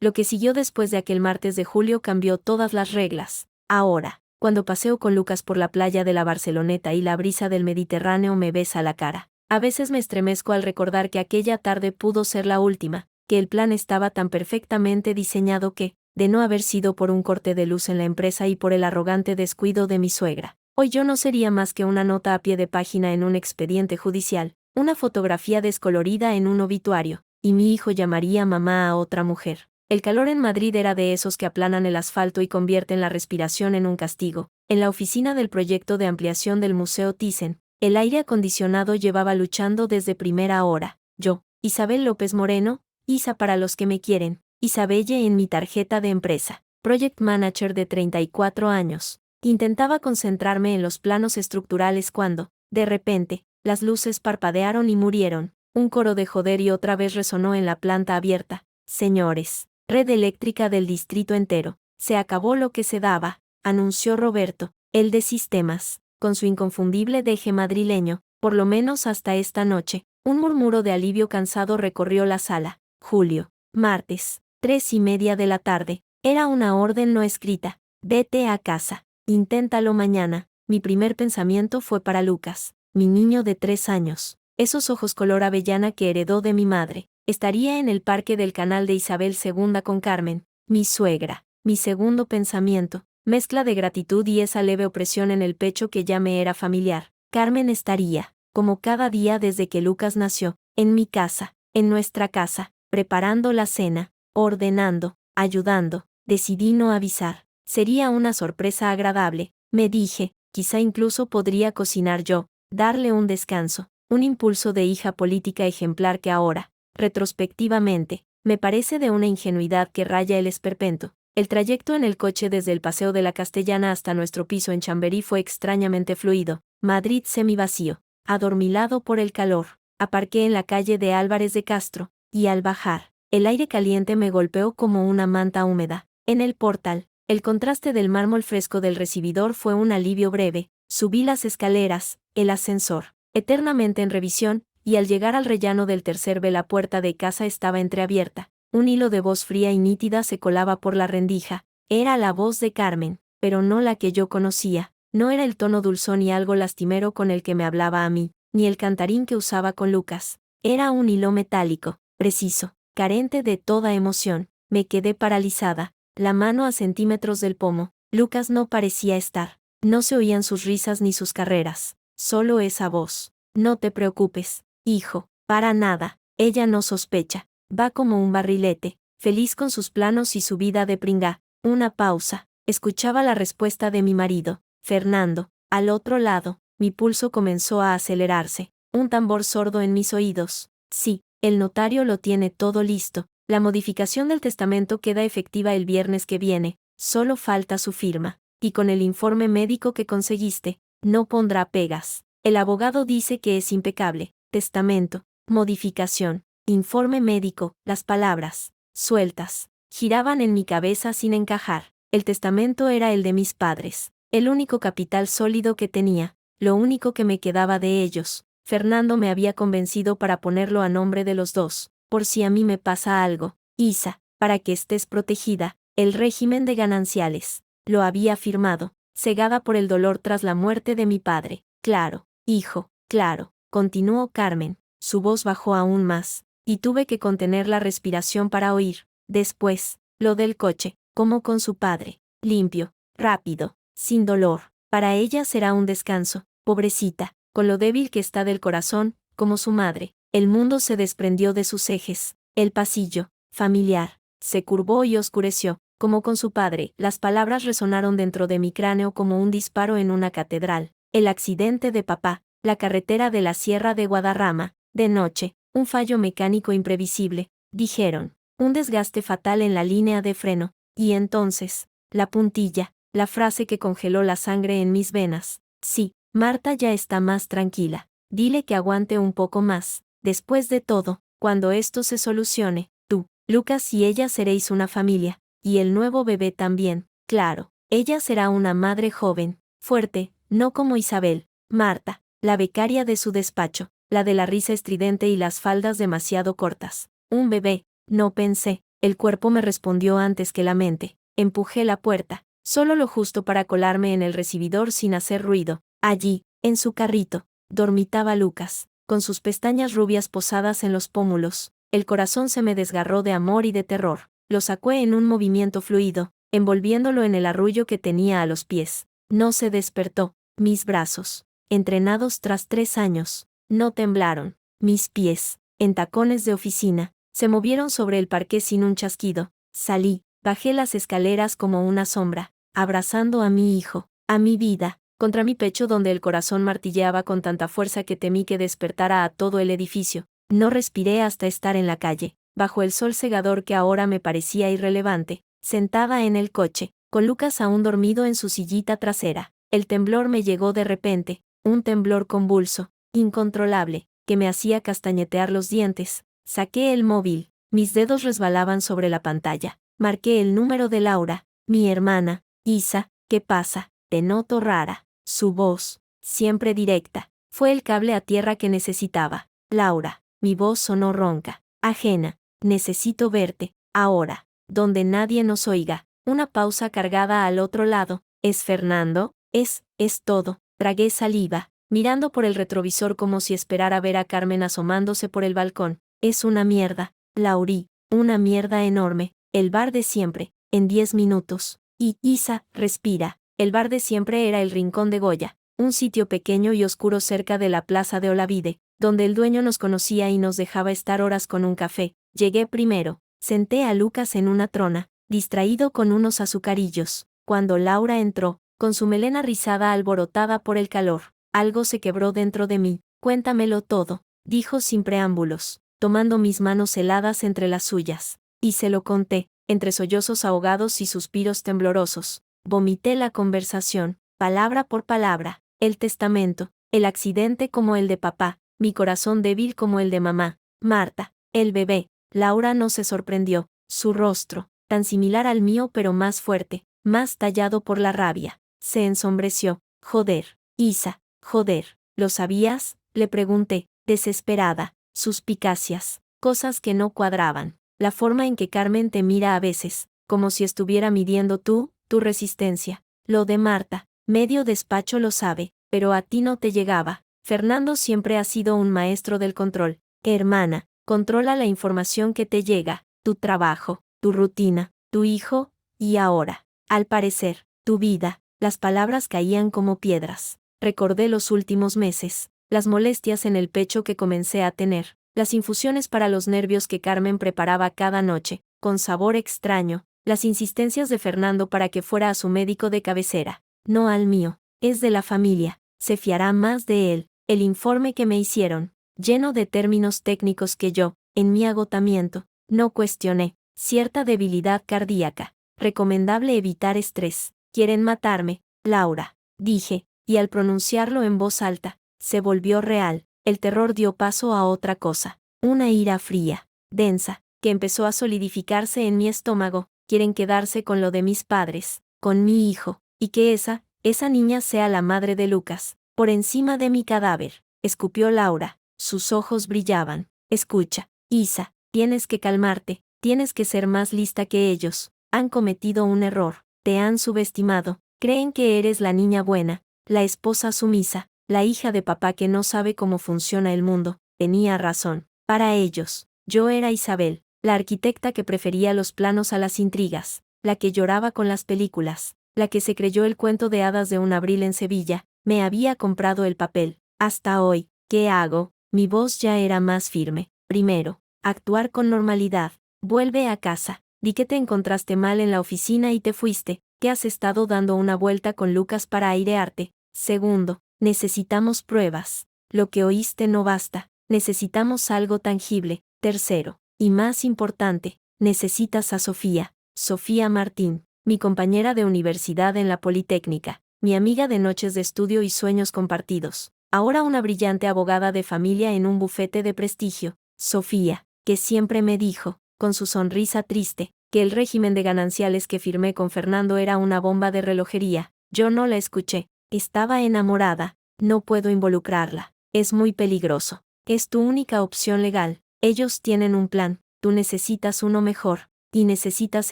Lo que siguió después de aquel martes de julio cambió todas las reglas. Ahora, cuando paseo con Lucas por la playa de la Barceloneta y la brisa del Mediterráneo me besa la cara, a veces me estremezco al recordar que aquella tarde pudo ser la última, que el plan estaba tan perfectamente diseñado que, de no haber sido por un corte de luz en la empresa y por el arrogante descuido de mi suegra, hoy yo no sería más que una nota a pie de página en un expediente judicial, una fotografía descolorida en un obituario, y mi hijo llamaría mamá a otra mujer. El calor en Madrid era de esos que aplanan el asfalto y convierten la respiración en un castigo. En la oficina del proyecto de ampliación del Museo Thyssen, el aire acondicionado llevaba luchando desde primera hora. Yo, Isabel López Moreno, Isa para los que me quieren, Isabelle en mi tarjeta de empresa, Project Manager de 34 años. Intentaba concentrarme en los planos estructurales cuando, de repente, las luces parpadearon y murieron. Un coro de joder y otra vez resonó en la planta abierta. Señores, red eléctrica del distrito entero, se acabó lo que se daba, anunció Roberto, el de sistemas, con su inconfundible deje madrileño, por lo menos hasta esta noche. Un murmuro de alivio cansado recorrió la sala. Julio, martes, 3:30 de la tarde, era una orden no escrita. Vete a casa, inténtalo mañana. Mi primer pensamiento fue para Lucas, mi niño de 3 años, esos ojos color avellana que heredó de mi madre. Estaría en el parque del canal de Isabel II con Carmen, mi suegra. Mi segundo pensamiento, mezcla de gratitud y esa leve opresión en el pecho que ya me era familiar. Carmen estaría, como cada día desde que Lucas nació, en mi casa, en nuestra casa, preparando la cena, ordenando, ayudando. Decidí no avisar. Sería una sorpresa agradable, me dije, quizá incluso podría cocinar yo, darle un descanso, un impulso de hija política ejemplar que ahora, retrospectivamente, me parece de una ingenuidad que raya el esperpento. El trayecto en el coche desde el Paseo de la Castellana hasta nuestro piso en Chamberí fue extrañamente fluido. Madrid semivacío, adormilado por el calor. Aparqué en la calle de Álvarez de Castro, y al bajar, el aire caliente me golpeó como una manta húmeda. En el portal, el contraste del mármol fresco del recibidor fue un alivio breve. Subí las escaleras, el ascensor, eternamente en revisión, y al llegar al rellano del tercer B la puerta de casa estaba entreabierta. Un hilo de voz fría y nítida se colaba por la rendija. Era la voz de Carmen, pero no la que yo conocía. No era el tono dulzón y algo lastimero con el que me hablaba a mí, ni el cantarín que usaba con Lucas. Era un hilo metálico, preciso, carente de toda emoción. Me quedé paralizada, la mano a centímetros del pomo. Lucas no parecía estar. No se oían sus risas ni sus carreras, solo esa voz. No te preocupes, hijo, para nada. Ella no sospecha. Va como un barrilete, feliz con sus planos y su vida de pringá. Una pausa. Escuchaba la respuesta de mi marido, Fernando. Al otro lado, mi pulso comenzó a acelerarse. Un tambor sordo en mis oídos. Sí, el notario lo tiene todo listo. La modificación del testamento queda efectiva el viernes que viene. Solo falta su firma. Y con el informe médico que conseguiste, no pondrá pegas. El abogado dice que es impecable. Testamento, modificación, informe médico. Las palabras, sueltas, giraban en mi cabeza sin encajar. El testamento era el de mis padres, el único capital sólido que tenía, lo único que me quedaba de ellos. Fernando me había convencido para ponerlo a nombre de los dos, por si a mí me pasa algo. Isa, para que estés protegida, el régimen de gananciales. Lo había firmado, cegada por el dolor tras la muerte de mi padre. Claro, hijo, claro, continuó Carmen. Su voz bajó aún más, y tuve que contener la respiración para oír. Después, lo del coche, como con su padre, limpio, rápido, sin dolor. Para ella será un descanso, pobrecita, con lo débil que está del corazón, como su madre. El mundo se desprendió de sus ejes. El pasillo, familiar, se curvó y oscureció, como con su padre. Las palabras resonaron dentro de mi cráneo como un disparo en una catedral. El accidente de papá, la carretera de la Sierra de Guadarrama, de noche, un fallo mecánico imprevisible, dijeron, un desgaste fatal en la línea de freno, y entonces, la puntilla, la frase que congeló la sangre en mis venas. Sí, Marta ya está más tranquila. Dile que aguante un poco más. Después de todo, cuando esto se solucione, tú, Lucas y ella seréis una familia, y el nuevo bebé también, claro. Ella será una madre joven, fuerte, no como Isabel. Marta, la becaria de su despacho, la de la risa estridente y las faldas demasiado cortas. Un bebé, no pensé, El cuerpo me respondió antes que la mente. Empujé la puerta, solo lo justo para colarme en el recibidor sin hacer ruido. Allí, en su carrito, dormitaba Lucas, con sus pestañas rubias posadas en los pómulos. El corazón se me desgarró de amor y de terror. Lo sacó en un movimiento fluido, envolviéndolo en el arrullo que tenía a los pies. No se despertó. Mis brazos, entrenados tras 3 años, no temblaron. Mis pies, en tacones de oficina, se movieron sobre el parqué sin un chasquido. Salí, bajé las escaleras como una sombra, abrazando a mi hijo, a mi vida, contra mi pecho donde el corazón martilleaba con tanta fuerza que temí que despertara a todo el edificio. No respiré hasta estar en la calle, bajo el sol cegador que ahora me parecía irrelevante, sentada en el coche, con Lucas aún dormido en su sillita trasera. El temblor me llegó de repente, un temblor convulso, incontrolable, que me hacía castañetear los dientes. Saqué el móvil, mis dedos resbalaban sobre la pantalla. Marqué el número de Laura, mi hermana. Isa, ¿qué pasa? Te noto rara. Su voz, siempre directa, fue el cable a tierra que necesitaba. Laura, mi voz sonó ronca, ajena. Necesito verte, ahora, donde nadie nos oiga. Una pausa cargada al otro lado. ¿Es Fernando? Es todo. Tragué saliva, mirando por el retrovisor como si esperara ver a Carmen asomándose por el balcón. Es una mierda, Laurí, una mierda enorme. El bar de siempre, en 10 minutos. Y, Isa, respira. El bar de siempre era el Rincón de Goya, un sitio pequeño y oscuro cerca de la plaza de Olavide, donde el dueño nos conocía y nos dejaba estar horas con un café. Llegué primero, senté a Lucas en una trona, distraído con unos azucarillos. Cuando Laura entró, con su melena rizada alborotada por el calor, algo se quebró dentro de mí. Cuéntamelo todo, dijo sin preámbulos, tomando mis manos heladas entre las suyas. Y se lo conté, entre sollozos ahogados y suspiros temblorosos. Vomité la conversación, palabra por palabra, el testamento, el accidente como el de papá, mi corazón débil como el de mamá, Marta, el bebé. Laura no se sorprendió, su rostro, tan similar al mío pero más fuerte, más tallado por la rabia, se ensombreció. Joder, Isa, joder, ¿lo sabías? Le pregunté, desesperada, suspicacias, cosas que no cuadraban. La forma en que Carmen te mira a veces, como si estuviera midiendo tu resistencia. Lo de Marta, medio despacho lo sabe, pero a ti no te llegaba. Fernando siempre ha sido un maestro del control. Hermana, controla la información que te llega, tu trabajo, tu rutina, tu hijo, y ahora, al parecer, tu vida. Las palabras caían como piedras. Recordé los últimos meses, las molestias en el pecho que comencé a tener, las infusiones para los nervios que Carmen preparaba cada noche, con sabor extraño, las insistencias de Fernando para que fuera a su médico de cabecera. No al mío, es de la familia, se fiará más de él. El informe que me hicieron, lleno de términos técnicos que yo, en mi agotamiento, no cuestioné. Cierta debilidad cardíaca. Recomendable evitar estrés. Quieren matarme, Laura, dije, y al pronunciarlo en voz alta, se volvió real. El terror dio paso a otra cosa, una ira fría, densa, que empezó a solidificarse en mi estómago. Quieren quedarse con lo de mis padres, con mi hijo, y que esa niña sea la madre de Lucas, por encima de mi cadáver, escupió Laura, sus ojos brillaban. Escucha, Isa, tienes que calmarte, tienes que ser más lista que ellos, han cometido un error, te han subestimado, creen que eres la niña buena, la esposa sumisa, la hija de papá que no sabe cómo funciona el mundo. Tenía razón, para ellos, yo era Isabel, la arquitecta que prefería los planos a las intrigas, la que lloraba con las películas, la que se creyó el cuento de hadas de un abril en Sevilla. Me había comprado el papel. Hasta hoy, ¿qué hago? Mi voz ya era más firme. Primero, actuar con normalidad. Vuelve a casa. Di que te encontraste mal en la oficina y te fuiste, que has estado dando una vuelta con Lucas para airearte. Segundo, necesitamos pruebas. Lo que oíste no basta. Necesitamos algo tangible. Tercero, y más importante, necesitas a Sofía. Sofía Martín, mi compañera de universidad en la Politécnica, mi amiga de noches de estudio y sueños compartidos, ahora una brillante abogada de familia en un bufete de prestigio. Sofía, que siempre me dijo, con su sonrisa triste, que el régimen de gananciales que firmé con Fernando era una bomba de relojería. Yo no la escuché. Estaba enamorada. No puedo involucrarla. Es muy peligroso. Es tu única opción legal. Ellos tienen un plan. Tú necesitas uno mejor. y necesitas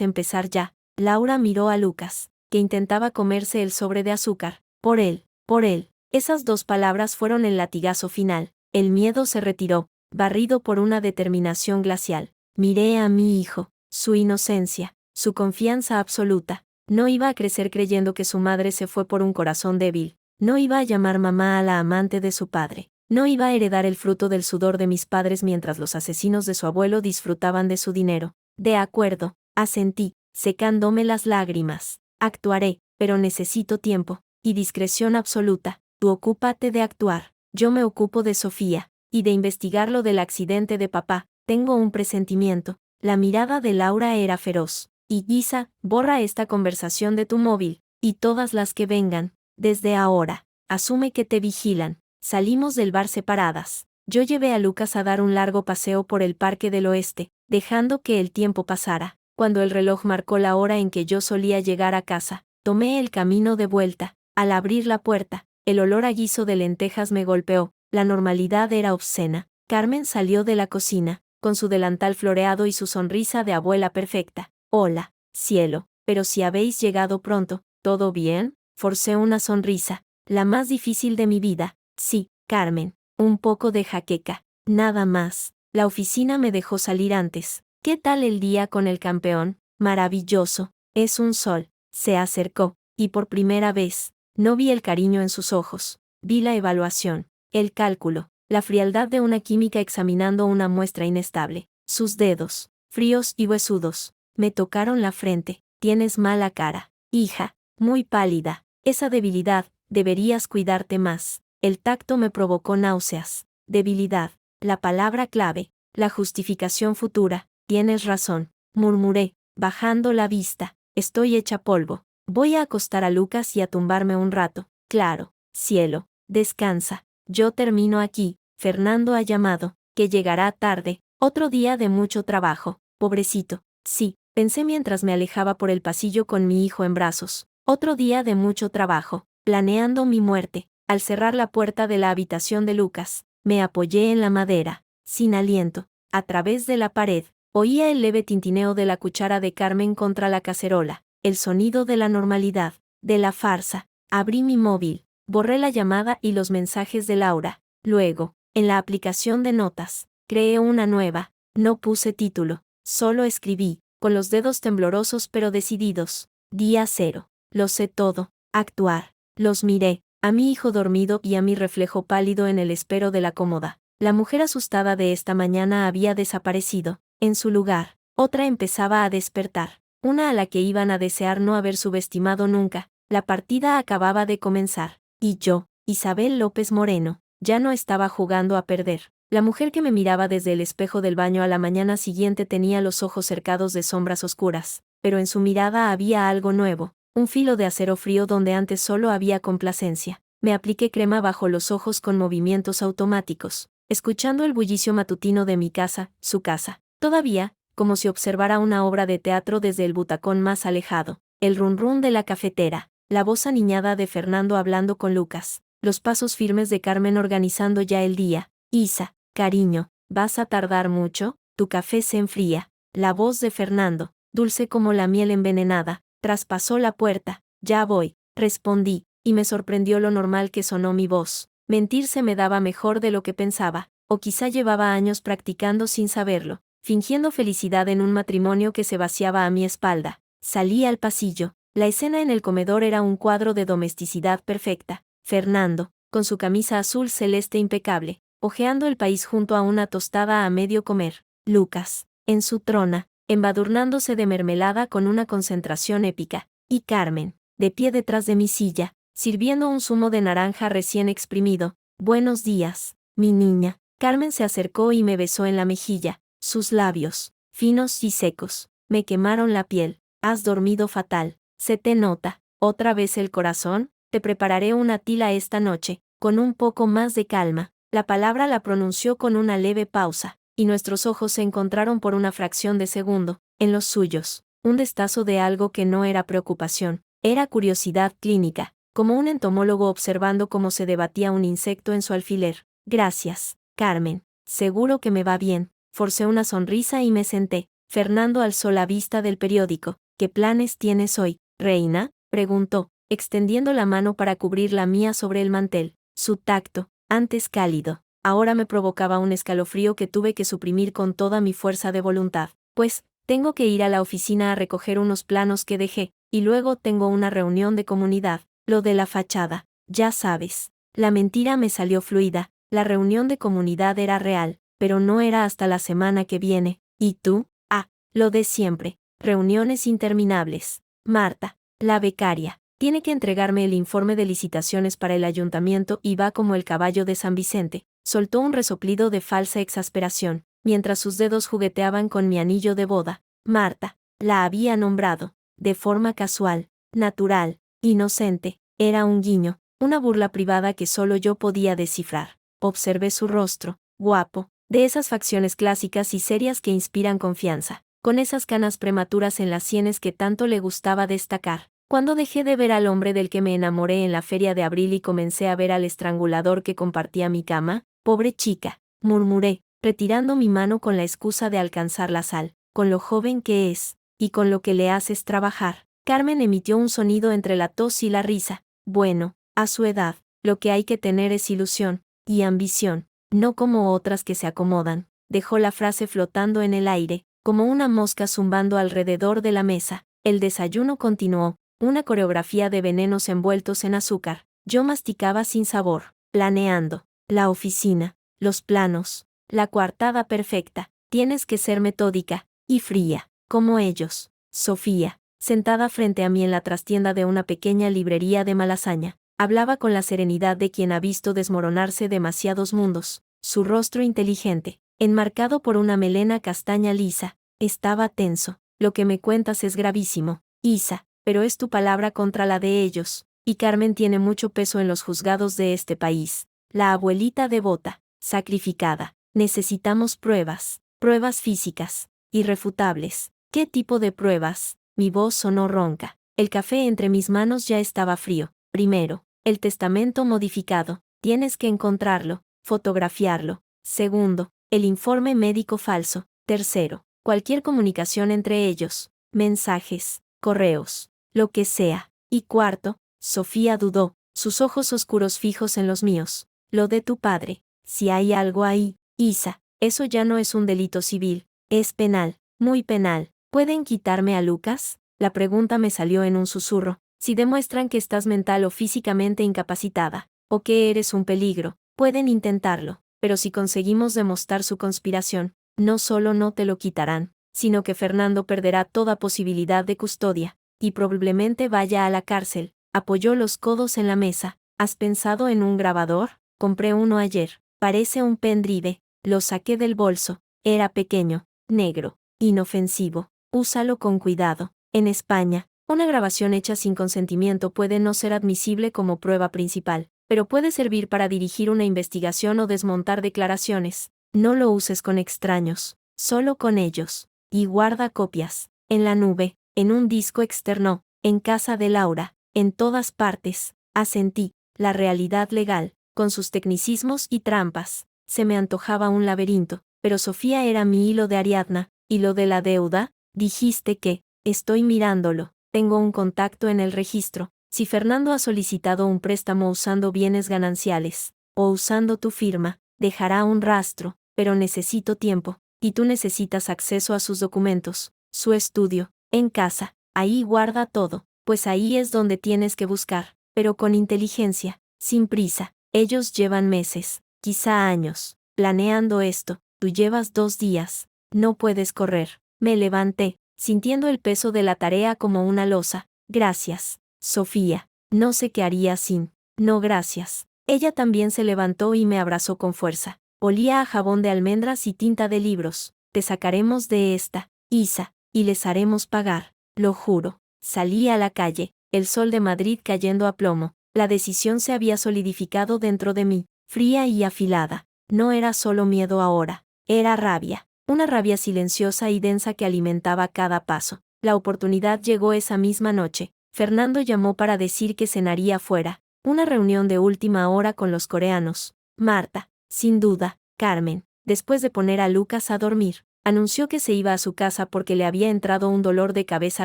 empezar ya. Laura miró a Lucas, que intentaba comerse el sobre de azúcar. Por él, por él. Esas dos palabras fueron el latigazo final. El miedo se retiró, barrido por una determinación glacial. Miré a mi hijo, su inocencia, su confianza absoluta. No iba a crecer creyendo que su madre se fue por un corazón débil. No iba a llamar mamá a la amante de su padre. No iba a heredar el fruto del sudor de mis padres mientras los asesinos de su abuelo disfrutaban de su dinero. De acuerdo, asentí, secándome las lágrimas. Actuaré, pero necesito tiempo y discreción absoluta. Tú ocúpate de actuar. Yo me ocupo de Sofía y de investigar lo del accidente de papá. Tengo un presentimiento. La mirada de Laura era feroz. Y Giza, borra esta conversación de tu móvil, y todas las que vengan, desde ahora. Asume que te vigilan. Salimos del bar separadas. Yo llevé a Lucas a dar un largo paseo por el Parque del Oeste, dejando que el tiempo pasara. Cuando el reloj marcó la hora en que yo solía llegar a casa, tomé el camino de vuelta. Al abrir la puerta, el olor a guiso de lentejas me golpeó. La normalidad era obscena. Carmen salió de la cocina, con su delantal floreado y su sonrisa de abuela perfecta. Hola, cielo, pero si habéis llegado pronto, ¿todo bien? Forcé una sonrisa, la más difícil de mi vida. Sí, Carmen, un poco de jaqueca, nada más. La oficina me dejó salir antes. ¿Qué tal el día con el campeón? Maravilloso, es un sol. Se acercó, y por primera vez, no vi el cariño en sus ojos. Vi la evaluación, el cálculo, la frialdad de una química examinando una muestra inestable. Sus dedos, fríos y huesudos, me tocaron la frente. Tienes mala cara, hija, muy pálida. Esa debilidad, deberías cuidarte más. El tacto me provocó náuseas. Debilidad, la palabra clave, la justificación futura. Tienes razón, murmuré, bajando la vista. Estoy hecha polvo. Voy a acostar a Lucas y a tumbarme un rato. Claro, cielo, descansa. Yo termino aquí. Fernando ha llamado, que llegará tarde. Otro día de mucho trabajo. Pobrecito. Sí, pensé mientras me alejaba por el pasillo con mi hijo en brazos. Otro día de mucho trabajo, planeando mi muerte. Al cerrar la puerta de la habitación de Lucas, me apoyé en la madera, sin aliento. A través de la pared, oía el leve tintineo de la cuchara de Carmen contra la cacerola, el sonido de la normalidad, de la farsa. Abrí mi móvil, borré la llamada y los mensajes de Laura. Luego, en la aplicación de notas, creé una nueva. No puse título, solo escribí, con los dedos temblorosos pero decididos. Día 0. Lo sé todo. Actuar. Los miré, a mi hijo dormido y a mi reflejo pálido en el espero de la cómoda. La mujer asustada de esta mañana había desaparecido. En su lugar, otra empezaba a despertar. Una a la que iban a desear no haber subestimado nunca. La partida acababa de comenzar. Y yo, Isabel López Moreno, ya no estaba jugando a perder. La mujer que me miraba desde el espejo del baño a la mañana siguiente tenía los ojos cercados de sombras oscuras, pero en su mirada había algo nuevo, un filo de acero frío donde antes solo había complacencia. Me apliqué crema bajo los ojos con movimientos automáticos, escuchando el bullicio matutino de mi casa, su casa. Todavía, como si observara una obra de teatro desde el butacón más alejado, el run run de la cafetera, la voz aniñada de Fernando hablando con Lucas, los pasos firmes de Carmen organizando ya el día. Isa, cariño, ¿vas a tardar mucho? Tu café se enfría. La voz de Fernando, dulce como la miel envenenada, traspasó la puerta. Ya voy, respondí, y me sorprendió lo normal que sonó mi voz. Mentir se me daba mejor de lo que pensaba, o quizá llevaba años practicando sin saberlo, fingiendo felicidad en un matrimonio que se vaciaba a mi espalda. Salí al pasillo. La escena en el comedor era un cuadro de domesticidad perfecta. Fernando, con su camisa azul celeste impecable, hojeando el país junto a una tostada a medio comer. Lucas, en su trona, embadurnándose de mermelada con una concentración épica. Y Carmen, de pie detrás de mi silla, sirviendo un zumo de naranja recién exprimido. Buenos días, mi niña. Carmen se acercó y me besó en la mejilla. Sus labios, finos y secos, me quemaron la piel. Has dormido fatal. Se te nota. ¿Otra vez el corazón? Te prepararé una tila esta noche, con un poco más de calma. La palabra la pronunció con una leve pausa, y nuestros ojos se encontraron por una fracción de segundo, en los suyos. Un destazo de algo que no era preocupación, era curiosidad clínica, como un entomólogo observando cómo se debatía un insecto en su alfiler. Gracias, Carmen. Seguro que me va bien. Forcé una sonrisa y me senté. Fernando alzó la vista del periódico. ¿Qué planes tienes hoy, reina?, preguntó, extendiendo la mano para cubrir la mía sobre el mantel. Su tacto, antes cálido, ahora me provocaba un escalofrío que tuve que suprimir con toda mi fuerza de voluntad. Pues, tengo que ir a la oficina a recoger unos planos que dejé, y luego tengo una reunión de comunidad, lo de la fachada, ya sabes. La mentira me salió fluida, la reunión de comunidad era real, pero no era hasta la semana que viene. ¿Y tú? Ah, lo de siempre, reuniones interminables. Marta, la becaria, tiene que entregarme el informe de licitaciones para el ayuntamiento y va como el caballo de San Vicente. Soltó un resoplido de falsa exasperación, mientras sus dedos jugueteaban con mi anillo de boda. Marta, la había nombrado, de forma casual, natural, inocente, era un guiño, una burla privada que solo yo podía descifrar. Observé su rostro, guapo, de esas facciones clásicas y serias que inspiran confianza, con esas canas prematuras en las sienes que tanto le gustaba destacar. Cuando dejé de ver al hombre del que me enamoré en la feria de abril y comencé a ver al estrangulador que compartía mi cama, pobre chica, murmuré, retirando mi mano con la excusa de alcanzar la sal, con lo joven que es, y con lo que le haces trabajar. Carmen emitió un sonido entre la tos y la risa. Bueno, a su edad, lo que hay que tener es ilusión, y ambición, no como otras que se acomodan. Dejó la frase flotando en el aire, como una mosca zumbando alrededor de la mesa. El desayuno continuó, una coreografía de venenos envueltos en azúcar. Yo masticaba sin sabor, planeando, la oficina, los planos, la coartada perfecta. Tienes que ser metódica, y fría, como ellos. Sofía, sentada frente a mí en la trastienda de una pequeña librería de Malasaña, hablaba con la serenidad de quien ha visto desmoronarse demasiados mundos. Su rostro inteligente, enmarcado por una melena castaña lisa, estaba tenso. Lo que me cuentas es gravísimo, Isa, pero es tu palabra contra la de ellos, y Carmen tiene mucho peso en los juzgados de este país. La abuelita devota, sacrificada. Necesitamos pruebas, pruebas físicas, irrefutables. ¿Qué tipo de pruebas? Mi voz sonó ronca. El café entre mis manos ya estaba frío. Primero, el testamento modificado. Tienes que encontrarlo, fotografiarlo. Segundo, el informe médico falso. Tercero, cualquier comunicación entre ellos, mensajes, correos, lo que sea. Y cuarto, Sofía dudó, sus ojos oscuros fijos en los míos. Lo de tu padre. Si hay algo ahí, Isa, eso ya no es un delito civil, es penal, muy penal. ¿Pueden quitarme a Lucas? La pregunta me salió en un susurro. Si demuestran que estás mental o físicamente incapacitada, o que eres un peligro, pueden intentarlo, pero si conseguimos demostrar su conspiración, no solo no te lo quitarán, sino que Fernando perderá toda posibilidad de custodia, y probablemente vaya a la cárcel. Apoyó los codos en la mesa. ¿Has pensado en un grabador? Compré uno ayer. Parece un pendrive. Lo saqué del bolso. Era pequeño, negro, inofensivo. Úsalo con cuidado. En España, una grabación hecha sin consentimiento puede no ser admisible como prueba principal, pero puede servir para dirigir una investigación o desmontar declaraciones. No lo uses con extraños, solo con ellos. Y guarda copias. En la nube, en un disco externo, en casa de Laura, en todas partes. Asentí. La realidad legal, con sus tecnicismos y trampas. Se me antojaba un laberinto, pero Sofía era mi hilo de Ariadna. ¿Y lo de la deuda? Dijiste que, estoy mirándolo, tengo un contacto en el registro. Si Fernando ha solicitado un préstamo usando bienes gananciales, o usando tu firma, dejará un rastro, pero necesito tiempo, y tú necesitas acceso a sus documentos, su estudio, en casa, ahí guarda todo, pues ahí es donde tienes que buscar, pero con inteligencia, sin prisa. Ellos llevan meses, quizá años, planeando esto. Tú llevas 2 días, no puedes correr. Me levanté, sintiendo el peso de la tarea como una losa. Gracias, Sofía. No sé qué haría sin. No, gracias. Ella también se levantó y me abrazó con fuerza. Olía a jabón de almendras y tinta de libros. Te sacaremos de esta, Isa, y les haremos pagar, lo juro. Salí a la calle, el sol de Madrid cayendo a plomo. La decisión se había solidificado dentro de mí, fría y afilada. No era solo miedo ahora, era rabia. Una rabia silenciosa y densa que alimentaba cada paso. La oportunidad llegó esa misma noche. Fernando llamó para decir que cenaría fuera. Una reunión de última hora con los coreanos. Marta, sin duda, Carmen, después de poner a Lucas a dormir. Anunció que se iba a su casa porque le había entrado un dolor de cabeza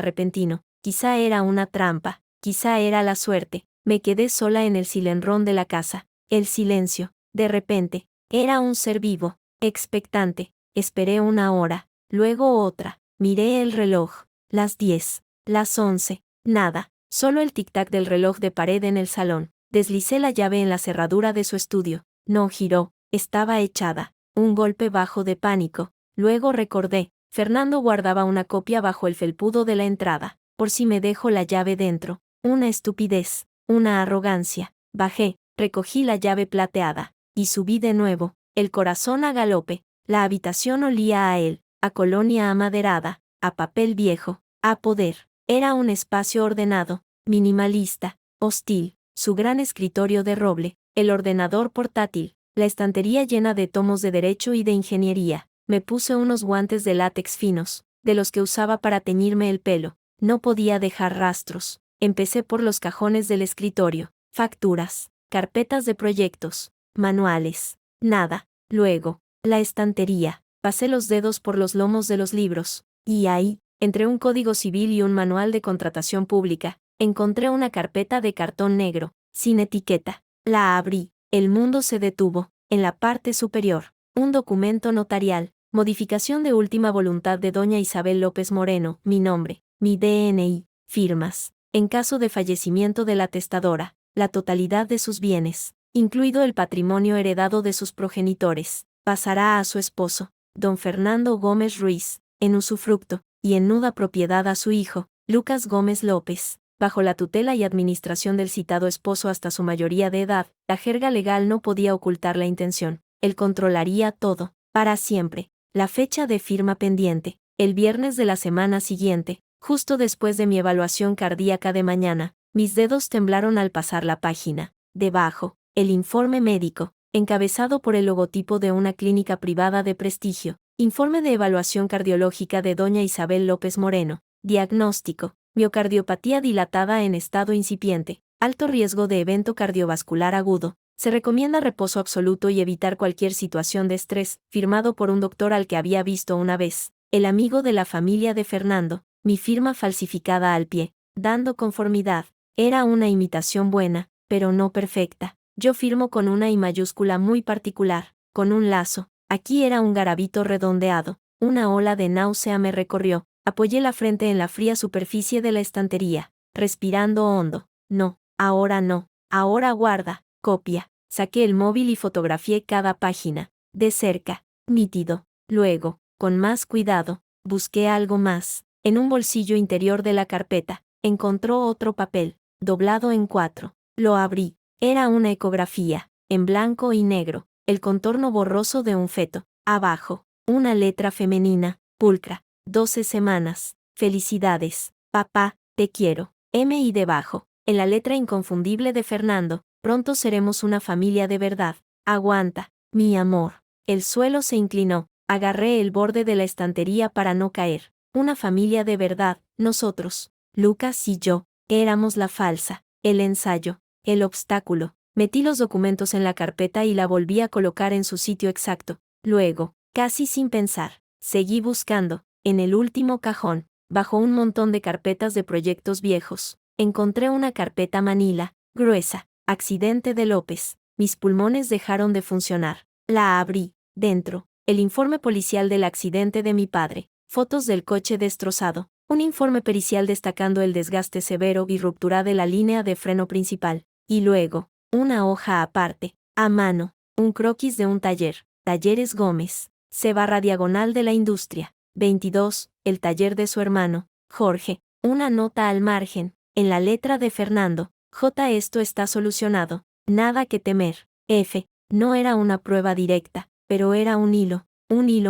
repentino. Quizá era una trampa, quizá era la suerte. Me quedé sola en el silenrón de la casa. El silencio, de repente, era un ser vivo, expectante. Esperé una hora, luego otra. Miré el reloj. Las 10, las 11, nada, solo el tic-tac del reloj de pared en el salón. Deslicé la llave en la cerradura de su estudio. No giró, estaba echada. Un golpe bajo de pánico. Luego recordé, Fernando guardaba una copia bajo el felpudo de la entrada, por si me dejo la llave dentro. Una estupidez, una arrogancia. Bajé, recogí la llave plateada, y subí de nuevo, el corazón a galope. La habitación olía a él, a colonia amaderada, a papel viejo, a poder. Era un espacio ordenado, minimalista, hostil, su gran escritorio de roble, el ordenador portátil, la estantería llena de tomos de derecho y de ingeniería. Me puse unos guantes de látex finos, de los que usaba para teñirme el pelo. No podía dejar rastros. Empecé por los cajones del escritorio, facturas, carpetas de proyectos, manuales, nada. Luego, la estantería. Pasé los dedos por los lomos de los libros, y ahí, entre un código civil y un manual de contratación pública, encontré una carpeta de cartón negro, sin etiqueta. La abrí. El mundo se detuvo. En la parte superior, un documento notarial. Modificación de última voluntad de doña Isabel López Moreno, mi nombre, mi DNI, firmas. En caso de fallecimiento de la testadora, la totalidad de sus bienes, incluido el patrimonio heredado de sus progenitores, pasará a su esposo, don Fernando Gómez Ruiz, en usufructo, y en nuda propiedad a su hijo, Lucas Gómez López, bajo la tutela y administración del citado esposo hasta su mayoría de edad. La jerga legal no podía ocultar la intención. Él controlaría todo, para siempre. La fecha de firma pendiente, el viernes de la semana siguiente, justo después de mi evaluación cardíaca de mañana. Mis dedos temblaron al pasar la página. Debajo, el informe médico, encabezado por el logotipo de una clínica privada de prestigio. Informe de evaluación cardiológica de doña Isabel López Moreno. Diagnóstico: miocardiopatía dilatada en estado incipiente, alto riesgo de evento cardiovascular agudo. Se recomienda reposo absoluto y evitar cualquier situación de estrés, firmado por un doctor al que había visto una vez, el amigo de la familia de Fernando. Mi firma falsificada al pie, dando conformidad. Era una imitación buena, pero no perfecta. Yo firmo con una I mayúscula muy particular, con un lazo. Aquí era un garabito redondeado. Una ola de náusea me recorrió. Apoyé la frente en la fría superficie de la estantería, respirando hondo. No, ahora no. Ahora guarda. Copia. Saqué el móvil y fotografié cada página, de cerca, nítido. Luego, con más cuidado, busqué algo más. En un bolsillo interior de la carpeta, encontró otro papel, doblado en 4. Lo abrí. Era una ecografía, en blanco y negro, el contorno borroso de un feto. Abajo, una letra femenina, pulcra. 12 semanas. Felicidades, papá, te quiero. M. Y debajo, en la letra inconfundible de Fernando: pronto seremos una familia de verdad. Aguanta, mi amor. El suelo se inclinó. Agarré el borde de la estantería para no caer. Una familia de verdad, nosotros, Lucas y yo, éramos la falsa, el ensayo, el obstáculo. Metí los documentos en la carpeta y la volví a colocar en su sitio exacto. Luego, casi sin pensar, seguí buscando. En el último cajón, bajo un montón de carpetas de proyectos viejos, encontré una carpeta manila, gruesa. Accidente de López. Mis pulmones dejaron de funcionar. La abrí. Dentro, el informe policial del accidente de mi padre. Fotos del coche destrozado. Un informe pericial destacando el desgaste severo y ruptura de la línea de freno principal. Y luego, una hoja aparte, a mano, un croquis de un taller. Talleres Gómez. C/diagonal de la industria. 22, el taller de su hermano, Jorge. Una nota al margen, en la letra de Fernando. J. Esto está solucionado. Nada que temer. F. No era una prueba directa, pero era un hilo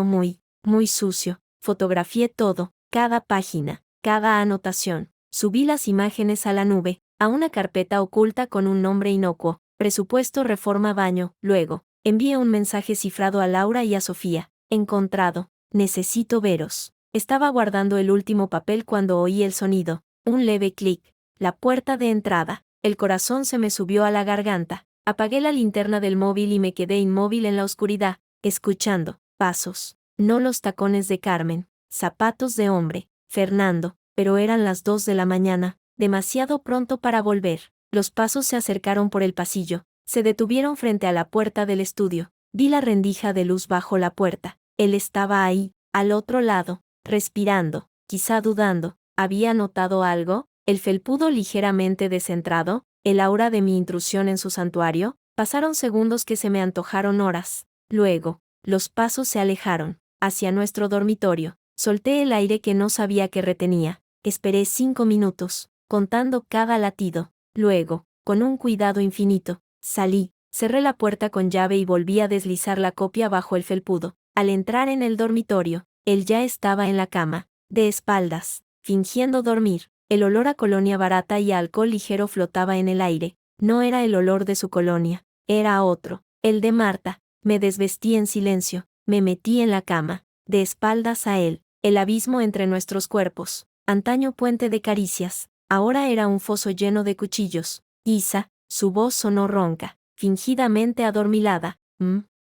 muy, muy sucio. Fotografié todo, cada página, cada anotación. Subí las imágenes a la nube, a una carpeta oculta con un nombre inocuo, presupuesto reforma baño. Luego, envié un mensaje cifrado a Laura y a Sofía. Encontrado. Necesito veros. Estaba guardando el último papel cuando oí el sonido. Un leve clic. La puerta de entrada. El corazón se me subió a la garganta. Apagué la linterna del móvil y me quedé inmóvil en la oscuridad, escuchando pasos. no los tacones de Carmen, zapatos de hombre, Fernando, pero eran las 2 de la mañana, demasiado pronto para volver. Los pasos se acercaron por el pasillo, se detuvieron frente a la puerta del estudio. Vi la rendija de luz bajo la puerta. Él estaba ahí, al otro lado, respirando, quizá dudando. ¿Había notado algo? El felpudo ligeramente descentrado, el aura de mi intrusión en su santuario. Pasaron segundos que se me antojaron horas. Luego, los pasos se alejaron, hacia nuestro dormitorio. Solté el aire que no sabía que retenía. Esperé 5 minutos, contando cada latido. Luego, con un cuidado infinito, salí, cerré la puerta con llave y volví a deslizar la copia bajo el felpudo. Al entrar en el dormitorio, él ya estaba en la cama, de espaldas, fingiendo dormir. El olor a colonia barata y a alcohol ligero flotaba en el aire. No era el olor de su colonia, era otro, el de Marta. Me desvestí en silencio, me metí en la cama, de espaldas a él. El abismo entre nuestros cuerpos, antaño puente de caricias, ahora era un foso lleno de cuchillos. Isa, su voz sonó ronca, fingidamente adormilada.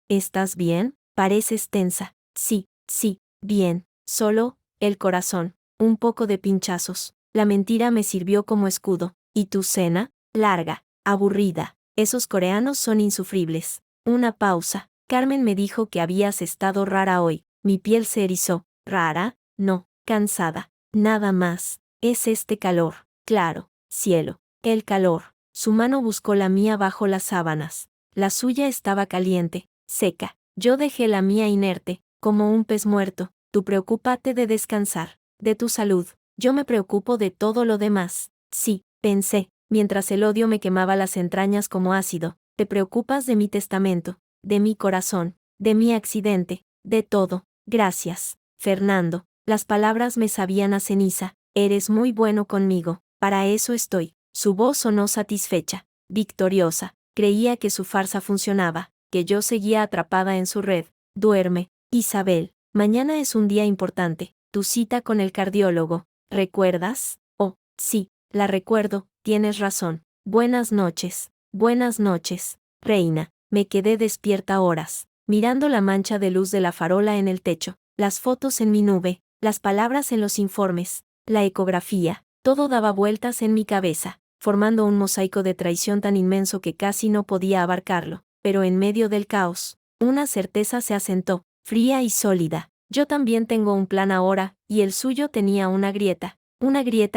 ¿Estás bien? Pareces tensa. Sí, bien. Solo, el corazón. Un poco de pinchazos. La mentira me sirvió como escudo. ¿Y tu cena? Larga, aburrida. Esos coreanos son insufribles. Una pausa. Carmen me dijo que habías estado rara hoy. Mi piel se erizó. ¿Rara? No, cansada. Nada más. Es este calor. Claro, cielo. El calor. Su mano buscó la mía bajo las sábanas. La suya estaba caliente, seca. Yo dejé la mía inerte, como un pez muerto. Tú preocúpate de descansar, de tu salud. Yo me preocupo de todo lo demás. Sí, pensé, mientras el odio me quemaba las entrañas como ácido. Te preocupas de mi testamento, de mi corazón, de mi accidente, de todo. Gracias, Fernando. Las palabras me sabían a ceniza. Eres muy bueno conmigo, para eso estoy. Su voz sonó satisfecha, victoriosa. Creía que su farsa funcionaba, que yo seguía atrapada en su red. Duerme, Isabel. Mañana es un día importante. Tu cita con el cardiólogo. ¿Recuerdas? Oh, sí, la recuerdo. Tienes razón. Buenas noches, reina. Me quedé despierta horas, mirando la mancha de luz de la farola en el techo, las fotos en mi nube, las palabras en los informes, la ecografía. Todo daba vueltas en mi cabeza, formando un mosaico de traición tan inmenso que casi no podía abarcarlo. Pero en medio del caos, una certeza se asentó, fría y sólida. Yo también tengo un plan ahora, y el suyo tenía una grieta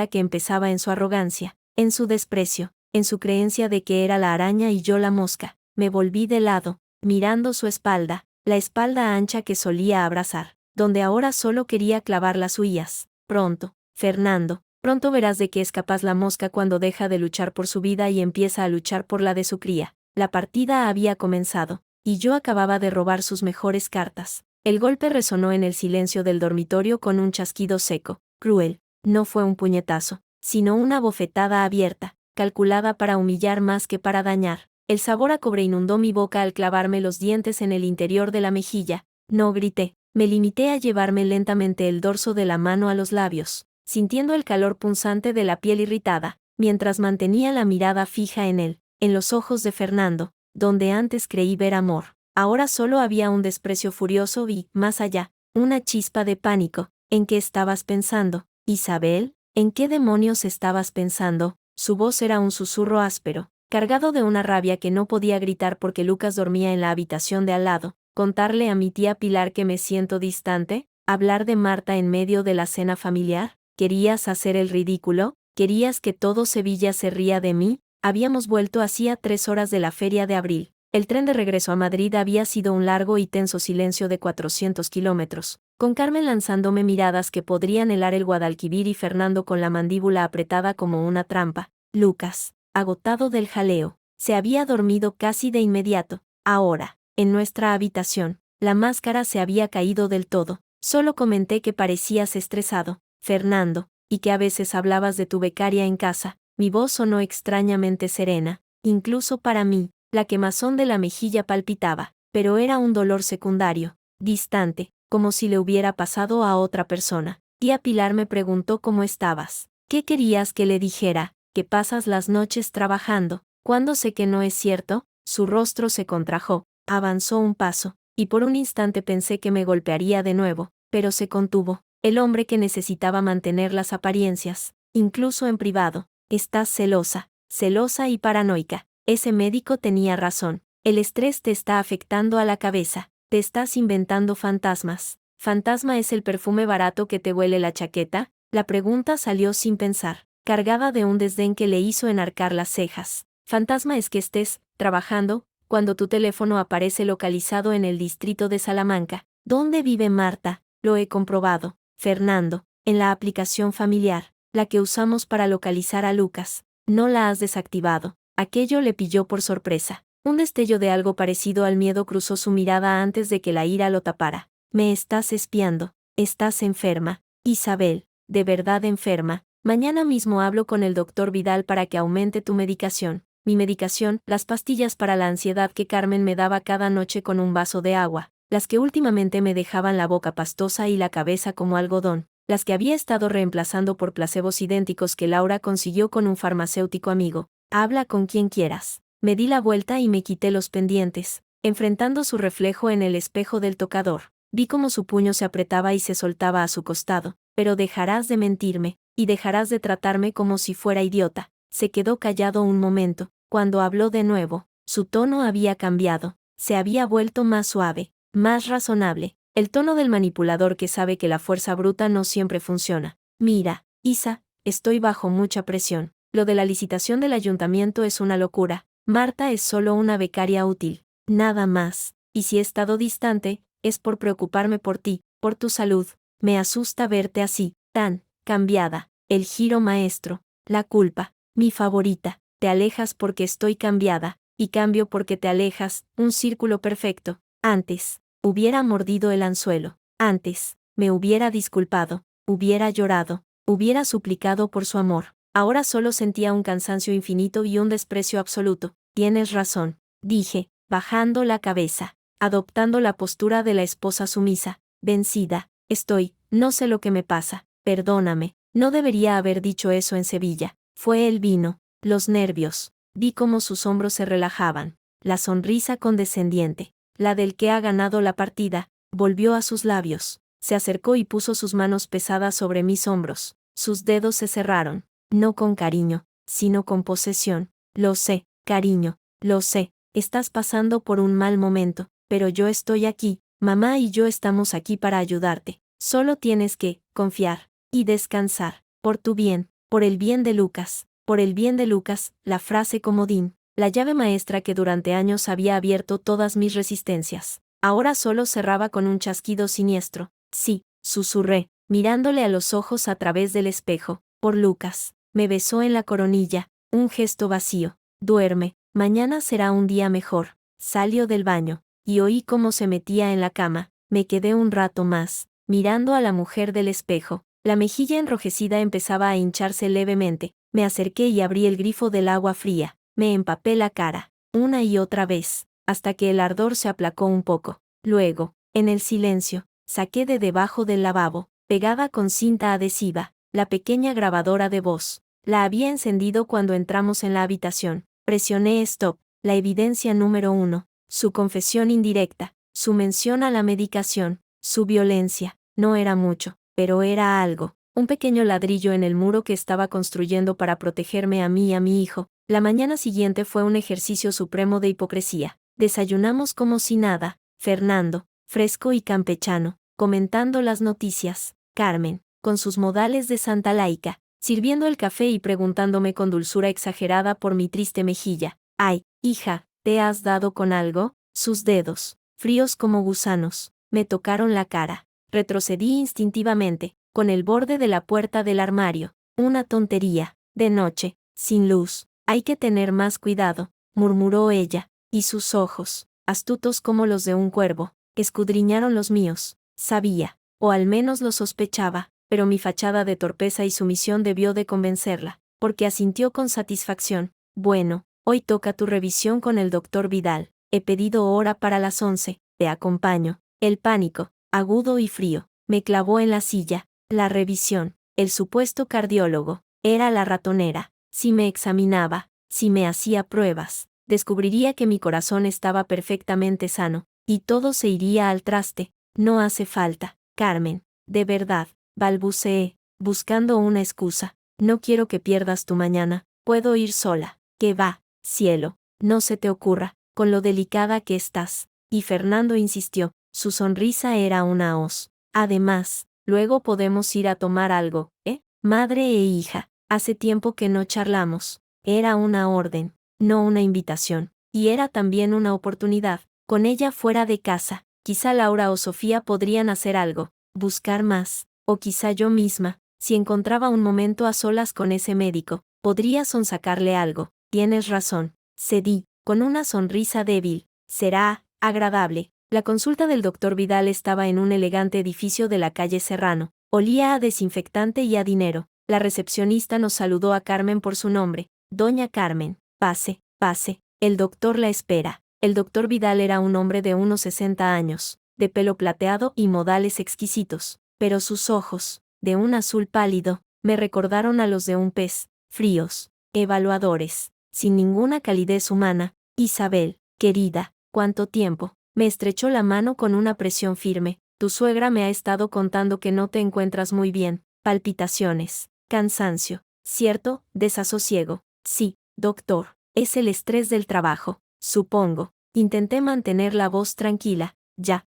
que empezaba en su arrogancia, en su desprecio, en su creencia de que era la araña y yo la mosca. Me volví de lado, mirando su espalda, la espalda ancha que solía abrazar, donde ahora solo quería clavar las huillas. Pronto, Fernando, pronto verás de qué es capaz la mosca cuando deja de luchar por su vida y empieza a luchar por la de su cría. La partida había comenzado, y yo acababa de robar sus mejores cartas. El golpe resonó en el silencio del dormitorio con un chasquido seco, cruel. No fue un puñetazo, sino una bofetada abierta, calculada para humillar más que para dañar. El sabor a cobre inundó mi boca al clavarme los dientes en el interior de la mejilla. No grité, me limité a llevarme lentamente el dorso de la mano a los labios, sintiendo el calor punzante de la piel irritada, mientras mantenía la mirada fija en él, en los ojos de Fernando, donde antes creí ver amor. Ahora solo había un desprecio furioso y, más allá, una chispa de pánico. ¿En qué estabas pensando, Isabel? ¿En qué demonios estabas pensando? Su voz era un susurro áspero, cargado de una rabia que no podía gritar porque Lucas dormía en la habitación de al lado. ¿Contarle a mi tía Pilar que me siento distante? ¿Hablar de Marta en medio de la cena familiar? ¿Querías hacer el ridículo? ¿Querías que todo Sevilla se ría de mí? Habíamos vuelto hacía 3 horas de la feria de abril. El tren de regreso a Madrid había sido un largo y tenso silencio de 400 kilómetros, con Carmen lanzándome miradas que podrían helar el Guadalquivir y Fernando con la mandíbula apretada como una trampa. Lucas, agotado del jaleo, se había dormido casi de inmediato. Ahora, en nuestra habitación, la máscara se había caído del todo. Solo comenté que parecías estresado, Fernando, y que a veces hablabas de tu becaria en casa. Mi voz sonó extrañamente serena, incluso para mí. La quemazón de la mejilla palpitaba, pero era un dolor secundario, distante, como si le hubiera pasado a otra persona. Tía Pilar me preguntó cómo estabas. ¿Qué querías que le dijera? Que pasas las noches trabajando. ¿Cuándo sé que no es cierto? Su rostro se contrajo, avanzó un paso. y por un instante pensé que me golpearía de nuevo, pero se contuvo. El hombre que necesitaba mantener las apariencias, incluso en privado. Estás celosa, celosa y paranoica. Ese médico tenía razón. El estrés te está afectando a la cabeza. Te estás inventando fantasmas. ¿Fantasma es el perfume barato que te huele la chaqueta? La pregunta salió sin pensar, cargada de un desdén que le hizo enarcar las cejas. Fantasma es que estés trabajando cuando tu teléfono aparece localizado en el distrito de Salamanca. ¿Dónde vive Marta? Lo he comprobado. Fernando, en la aplicación familiar, la que usamos para localizar a Lucas. No la has desactivado. Aquello le pilló por sorpresa. Un destello de algo parecido al miedo cruzó su mirada antes de que la ira lo tapara. Me estás espiando. Estás enferma. Isabel, de verdad enferma. Mañana mismo hablo con el doctor Vidal para que aumente tu medicación. Mi medicación, las pastillas para la ansiedad que Carmen me daba cada noche con un vaso de agua, las que últimamente me dejaban la boca pastosa y la cabeza como algodón, las que había estado reemplazando por placebos idénticos que Laura consiguió con un farmacéutico amigo. Habla con quien quieras. Me di la vuelta y me quité los pendientes, enfrentando su reflejo en el espejo del tocador. Vi cómo su puño se apretaba y se soltaba a su costado. Pero dejarás de mentirme, y dejarás de tratarme como si fuera idiota. Se quedó callado un momento. Cuando habló de nuevo, su tono había cambiado. Se había vuelto más suave, más razonable. El tono del manipulador que sabe que la fuerza bruta no siempre funciona. Mira, Isa, estoy bajo mucha presión. Lo de la licitación del ayuntamiento es una locura. Marta es solo una becaria útil. Nada más. Y si he estado distante, es por preocuparme por ti, por tu salud. Me asusta verte así, tan cambiada. El giro maestro. La culpa. Mi favorita. Te alejas porque estoy cambiada, y cambio porque te alejas. Un círculo perfecto. Antes, hubiera mordido el anzuelo. Antes, me hubiera disculpado. Hubiera llorado. Hubiera suplicado por su amor. Ahora solo sentía un cansancio infinito y un desprecio absoluto. Tienes razón, dije, bajando la cabeza, adoptando la postura de la esposa sumisa. Vencida, estoy, no sé lo que me pasa, perdóname, no debería haber dicho eso en Sevilla. Fue el vino, los nervios, vi cómo sus hombros se relajaban, la sonrisa condescendiente, la del que ha ganado la partida, volvió a sus labios, se acercó y puso sus manos pesadas sobre mis hombros, sus dedos se cerraron. No con cariño, sino con posesión. Lo sé, cariño, lo sé, estás pasando por un mal momento, pero yo estoy aquí, mamá y yo estamos aquí para ayudarte. Solo tienes que confiar y descansar, por tu bien, por el bien de Lucas, por el bien de Lucas, la frase comodín, la llave maestra que durante años había abierto todas mis resistencias. Ahora solo cerraba con un chasquido siniestro. Sí, susurré, mirándole a los ojos a través del espejo, por Lucas. Me besó en la coronilla, un gesto vacío. Duerme, mañana será un día mejor. Salió del baño, y oí cómo se metía en la cama. Me quedé un rato más, mirando a la mujer del espejo. La mejilla enrojecida empezaba a hincharse levemente. Me acerqué y abrí el grifo del agua fría. Me empapé la cara, una y otra vez, hasta que el ardor se aplacó un poco. Luego, en el silencio, saqué de debajo del lavabo, pegada con cinta adhesiva, la pequeña grabadora de voz. La había encendido cuando entramos en la habitación. Presioné stop, la evidencia número 1, su confesión indirecta, su mención a la medicación, su violencia. No era mucho, pero era algo. Un pequeño ladrillo en el muro que estaba construyendo para protegerme a mí y a mi hijo. La mañana siguiente fue un ejercicio supremo de hipocresía. Desayunamos como si nada, Fernando, fresco y campechano, comentando las noticias, Carmen, con sus modales de Santa Laica, sirviendo el café y preguntándome con dulzura exagerada por mi triste mejilla. Ay, hija, ¿te has dado con algo? Sus dedos, fríos como gusanos, me tocaron la cara. Retrocedí instintivamente, con el borde de la puerta del armario. Una tontería. De noche, sin luz. Hay que tener más cuidado, murmuró ella, y sus ojos, astutos como los de un cuervo, escudriñaron los míos. Sabía, o al menos lo sospechaba, pero mi fachada de torpeza y sumisión debió de convencerla, porque asintió con satisfacción. Bueno, hoy toca tu revisión con el doctor Vidal. He pedido hora para las 11, te acompaño. El pánico, agudo y frío, me clavó en la silla. La revisión, el supuesto cardiólogo, era la ratonera. Si me examinaba, si me hacía pruebas, descubriría que mi corazón estaba perfectamente sano. y todo se iría al traste. No hace falta, Carmen, de verdad, balbuceé, buscando una excusa. No quiero que pierdas tu mañana, puedo ir sola. ¿Qué va, cielo? No se te ocurra, con lo delicada que estás. Y Fernando insistió, su sonrisa era una hoz. Además, luego podemos ir a tomar algo, ¿eh? Madre e hija, hace tiempo que no charlamos. Era una orden, no una invitación, y era también una oportunidad. Con ella fuera de casa, quizá Laura o Sofía podrían hacer algo, buscar más, o quizá yo misma, si encontraba un momento a solas con ese médico, podría sonsacarle algo. Tienes razón, cedí, con una sonrisa débil. Será agradable. La consulta del doctor Vidal estaba en un elegante edificio de la calle Serrano. Olía a desinfectante y a dinero. La recepcionista nos saludó a Carmen por su nombre. Doña Carmen, pase, pase, el doctor la espera. El doctor Vidal era un hombre de unos 60 años, de pelo plateado y modales exquisitos, pero sus ojos, de un azul pálido, me recordaron a los de un pez, fríos, evaluadores, sin ninguna calidez humana. Isabel, querida, ¿cuánto tiempo? Me estrechó la mano con una presión firme. Tu suegra me ha estado contando que no te encuentras muy bien. Palpitaciones, cansancio, ¿cierto? Desasosiego. Sí, doctor, es el estrés del trabajo, supongo. Intenté mantener la voz tranquila. Ya,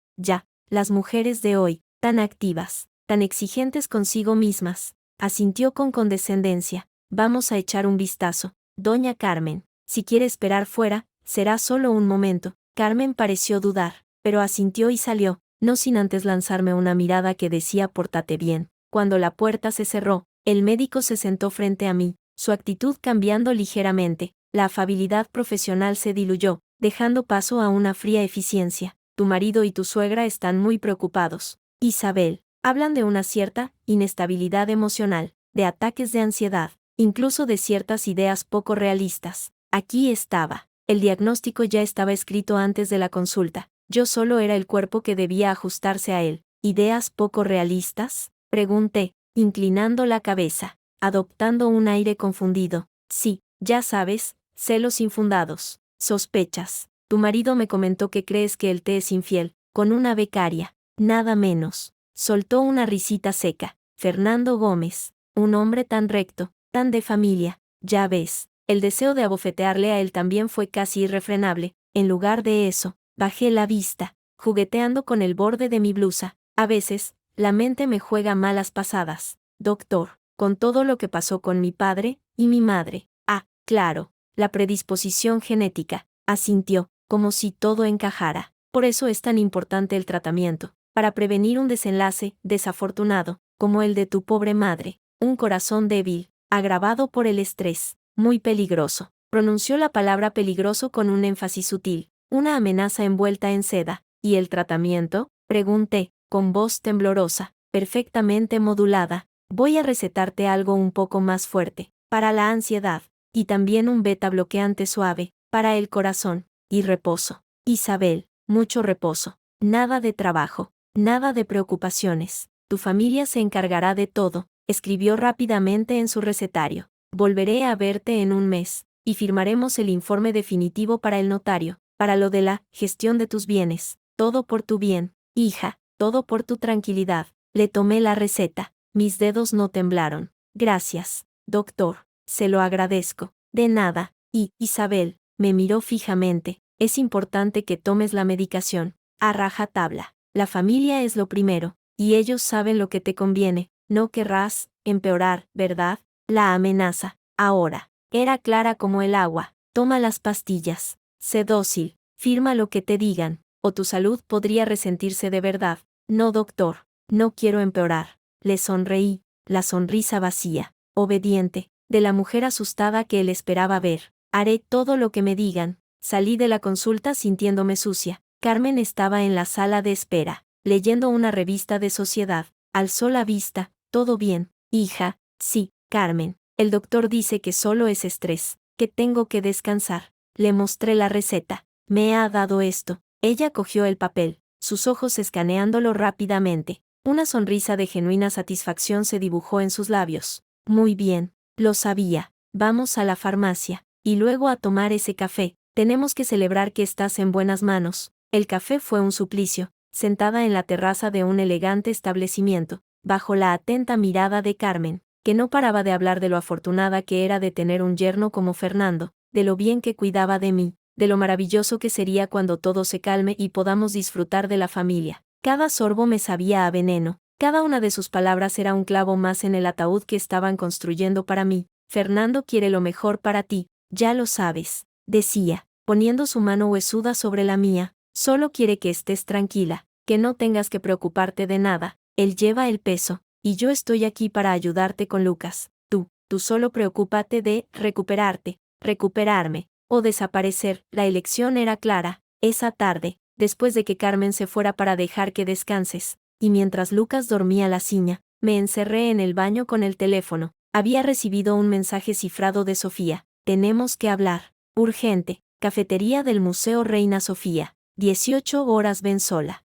las mujeres de hoy, tan activas, tan exigentes consigo mismas. Asintió con condescendencia. Vamos a echar un vistazo. Doña Carmen, si quiere esperar fuera, será solo un momento. Carmen pareció dudar, pero asintió y salió, no sin antes lanzarme una mirada que decía pórtate bien. Cuando la puerta se cerró, el médico se sentó frente a mí, su actitud cambiando ligeramente. La afabilidad profesional se diluyó, dejando paso a una fría eficiencia. Tu marido y tu suegra están muy preocupados. Isabel, hablan de una cierta inestabilidad emocional, de ataques de ansiedad, incluso de ciertas ideas poco realistas. Aquí estaba. El diagnóstico ya estaba escrito antes de la consulta. Yo solo era el cuerpo que debía ajustarse a él. ¿Ideas poco realistas? Pregunté, inclinando la cabeza, adoptando un aire confundido. Sí, ya sabes, celos infundados, sospechas. Tu marido me comentó que crees que él te es infiel, con una becaria, nada menos. Soltó una risita seca. Fernando Gómez, un hombre tan recto, tan de familia, ya ves. El deseo de abofetearle a él también fue casi irrefrenable. En lugar de eso, bajé la vista, jugueteando con el borde de mi blusa. A veces, la mente me juega malas pasadas. Doctor, con todo lo que pasó con mi padre y mi madre. Ah, claro, la predisposición genética, asintió, como si todo encajara. Por eso es tan importante el tratamiento, para prevenir un desenlace desafortunado, como el de tu pobre madre. Un corazón débil, agravado por el estrés. Muy peligroso. Pronunció la palabra peligroso con un énfasis sutil, una amenaza envuelta en seda. ¿Y el tratamiento? Pregunté, con voz temblorosa, perfectamente modulada. Voy a recetarte algo un poco más fuerte, para la ansiedad, y también un beta bloqueante suave, para el corazón, y reposo. Isabel, mucho reposo. Nada de trabajo, nada de preocupaciones. Tu familia se encargará de todo, escribió rápidamente en su recetario. Volveré a verte en un mes, y firmaremos el informe definitivo para el notario, para lo de la gestión de tus bienes. Todo por tu bien, hija, todo por tu tranquilidad. Le tomé la receta, mis dedos no temblaron. Gracias, doctor, se lo agradezco. De nada. Y, Isabel, me miró fijamente, es importante que tomes la medicación, a rajatabla. La familia es lo primero, y ellos saben lo que te conviene. No querrás empeorar, ¿verdad? La amenaza, ahora, era clara como el agua. Toma las pastillas. Sé dócil, firma lo que te digan, o tu salud podría resentirse de verdad. No, doctor, no quiero empeorar. Le sonreí, la sonrisa vacía, obediente, de la mujer asustada que él esperaba ver. Haré todo lo que me digan. Salí de la consulta sintiéndome sucia. Carmen estaba en la sala de espera, leyendo una revista de sociedad. Alzó la vista. ¿Todo bien, hija? Sí, Carmen. El doctor dice que solo es estrés, que tengo que descansar. Le mostré la receta. Me ha dado esto. Ella cogió el papel, sus ojos escaneándolo rápidamente. Una sonrisa de genuina satisfacción se dibujó en sus labios. Muy bien, lo sabía. Vamos a la farmacia, y luego a tomar ese café. Tenemos que celebrar que estás en buenas manos. El café fue un suplicio, sentada en la terraza de un elegante establecimiento, bajo la atenta mirada de Carmen, que no paraba de hablar de lo afortunada que era de tener un yerno como Fernando, de lo bien que cuidaba de mí, de lo maravilloso que sería cuando todo se calme y podamos disfrutar de la familia. Cada sorbo me sabía a veneno, cada una de sus palabras era un clavo más en el ataúd que estaban construyendo para mí. Fernando quiere lo mejor para ti, ya lo sabes, decía, poniendo su mano huesuda sobre la mía, solo quiere que estés tranquila, que no tengas que preocuparte de nada, él lleva el peso, y yo estoy aquí para ayudarte con Lucas. Tú solo preocúpate de recuperarme, o desaparecer. La elección era clara. Esa tarde, después de que Carmen se fuera para dejar que descanses, y mientras Lucas dormía la ciña, me encerré en el baño con el teléfono. Había recibido un mensaje cifrado de Sofía. Tenemos que hablar. Urgente. Cafetería del Museo Reina Sofía. 18 horas ven sola.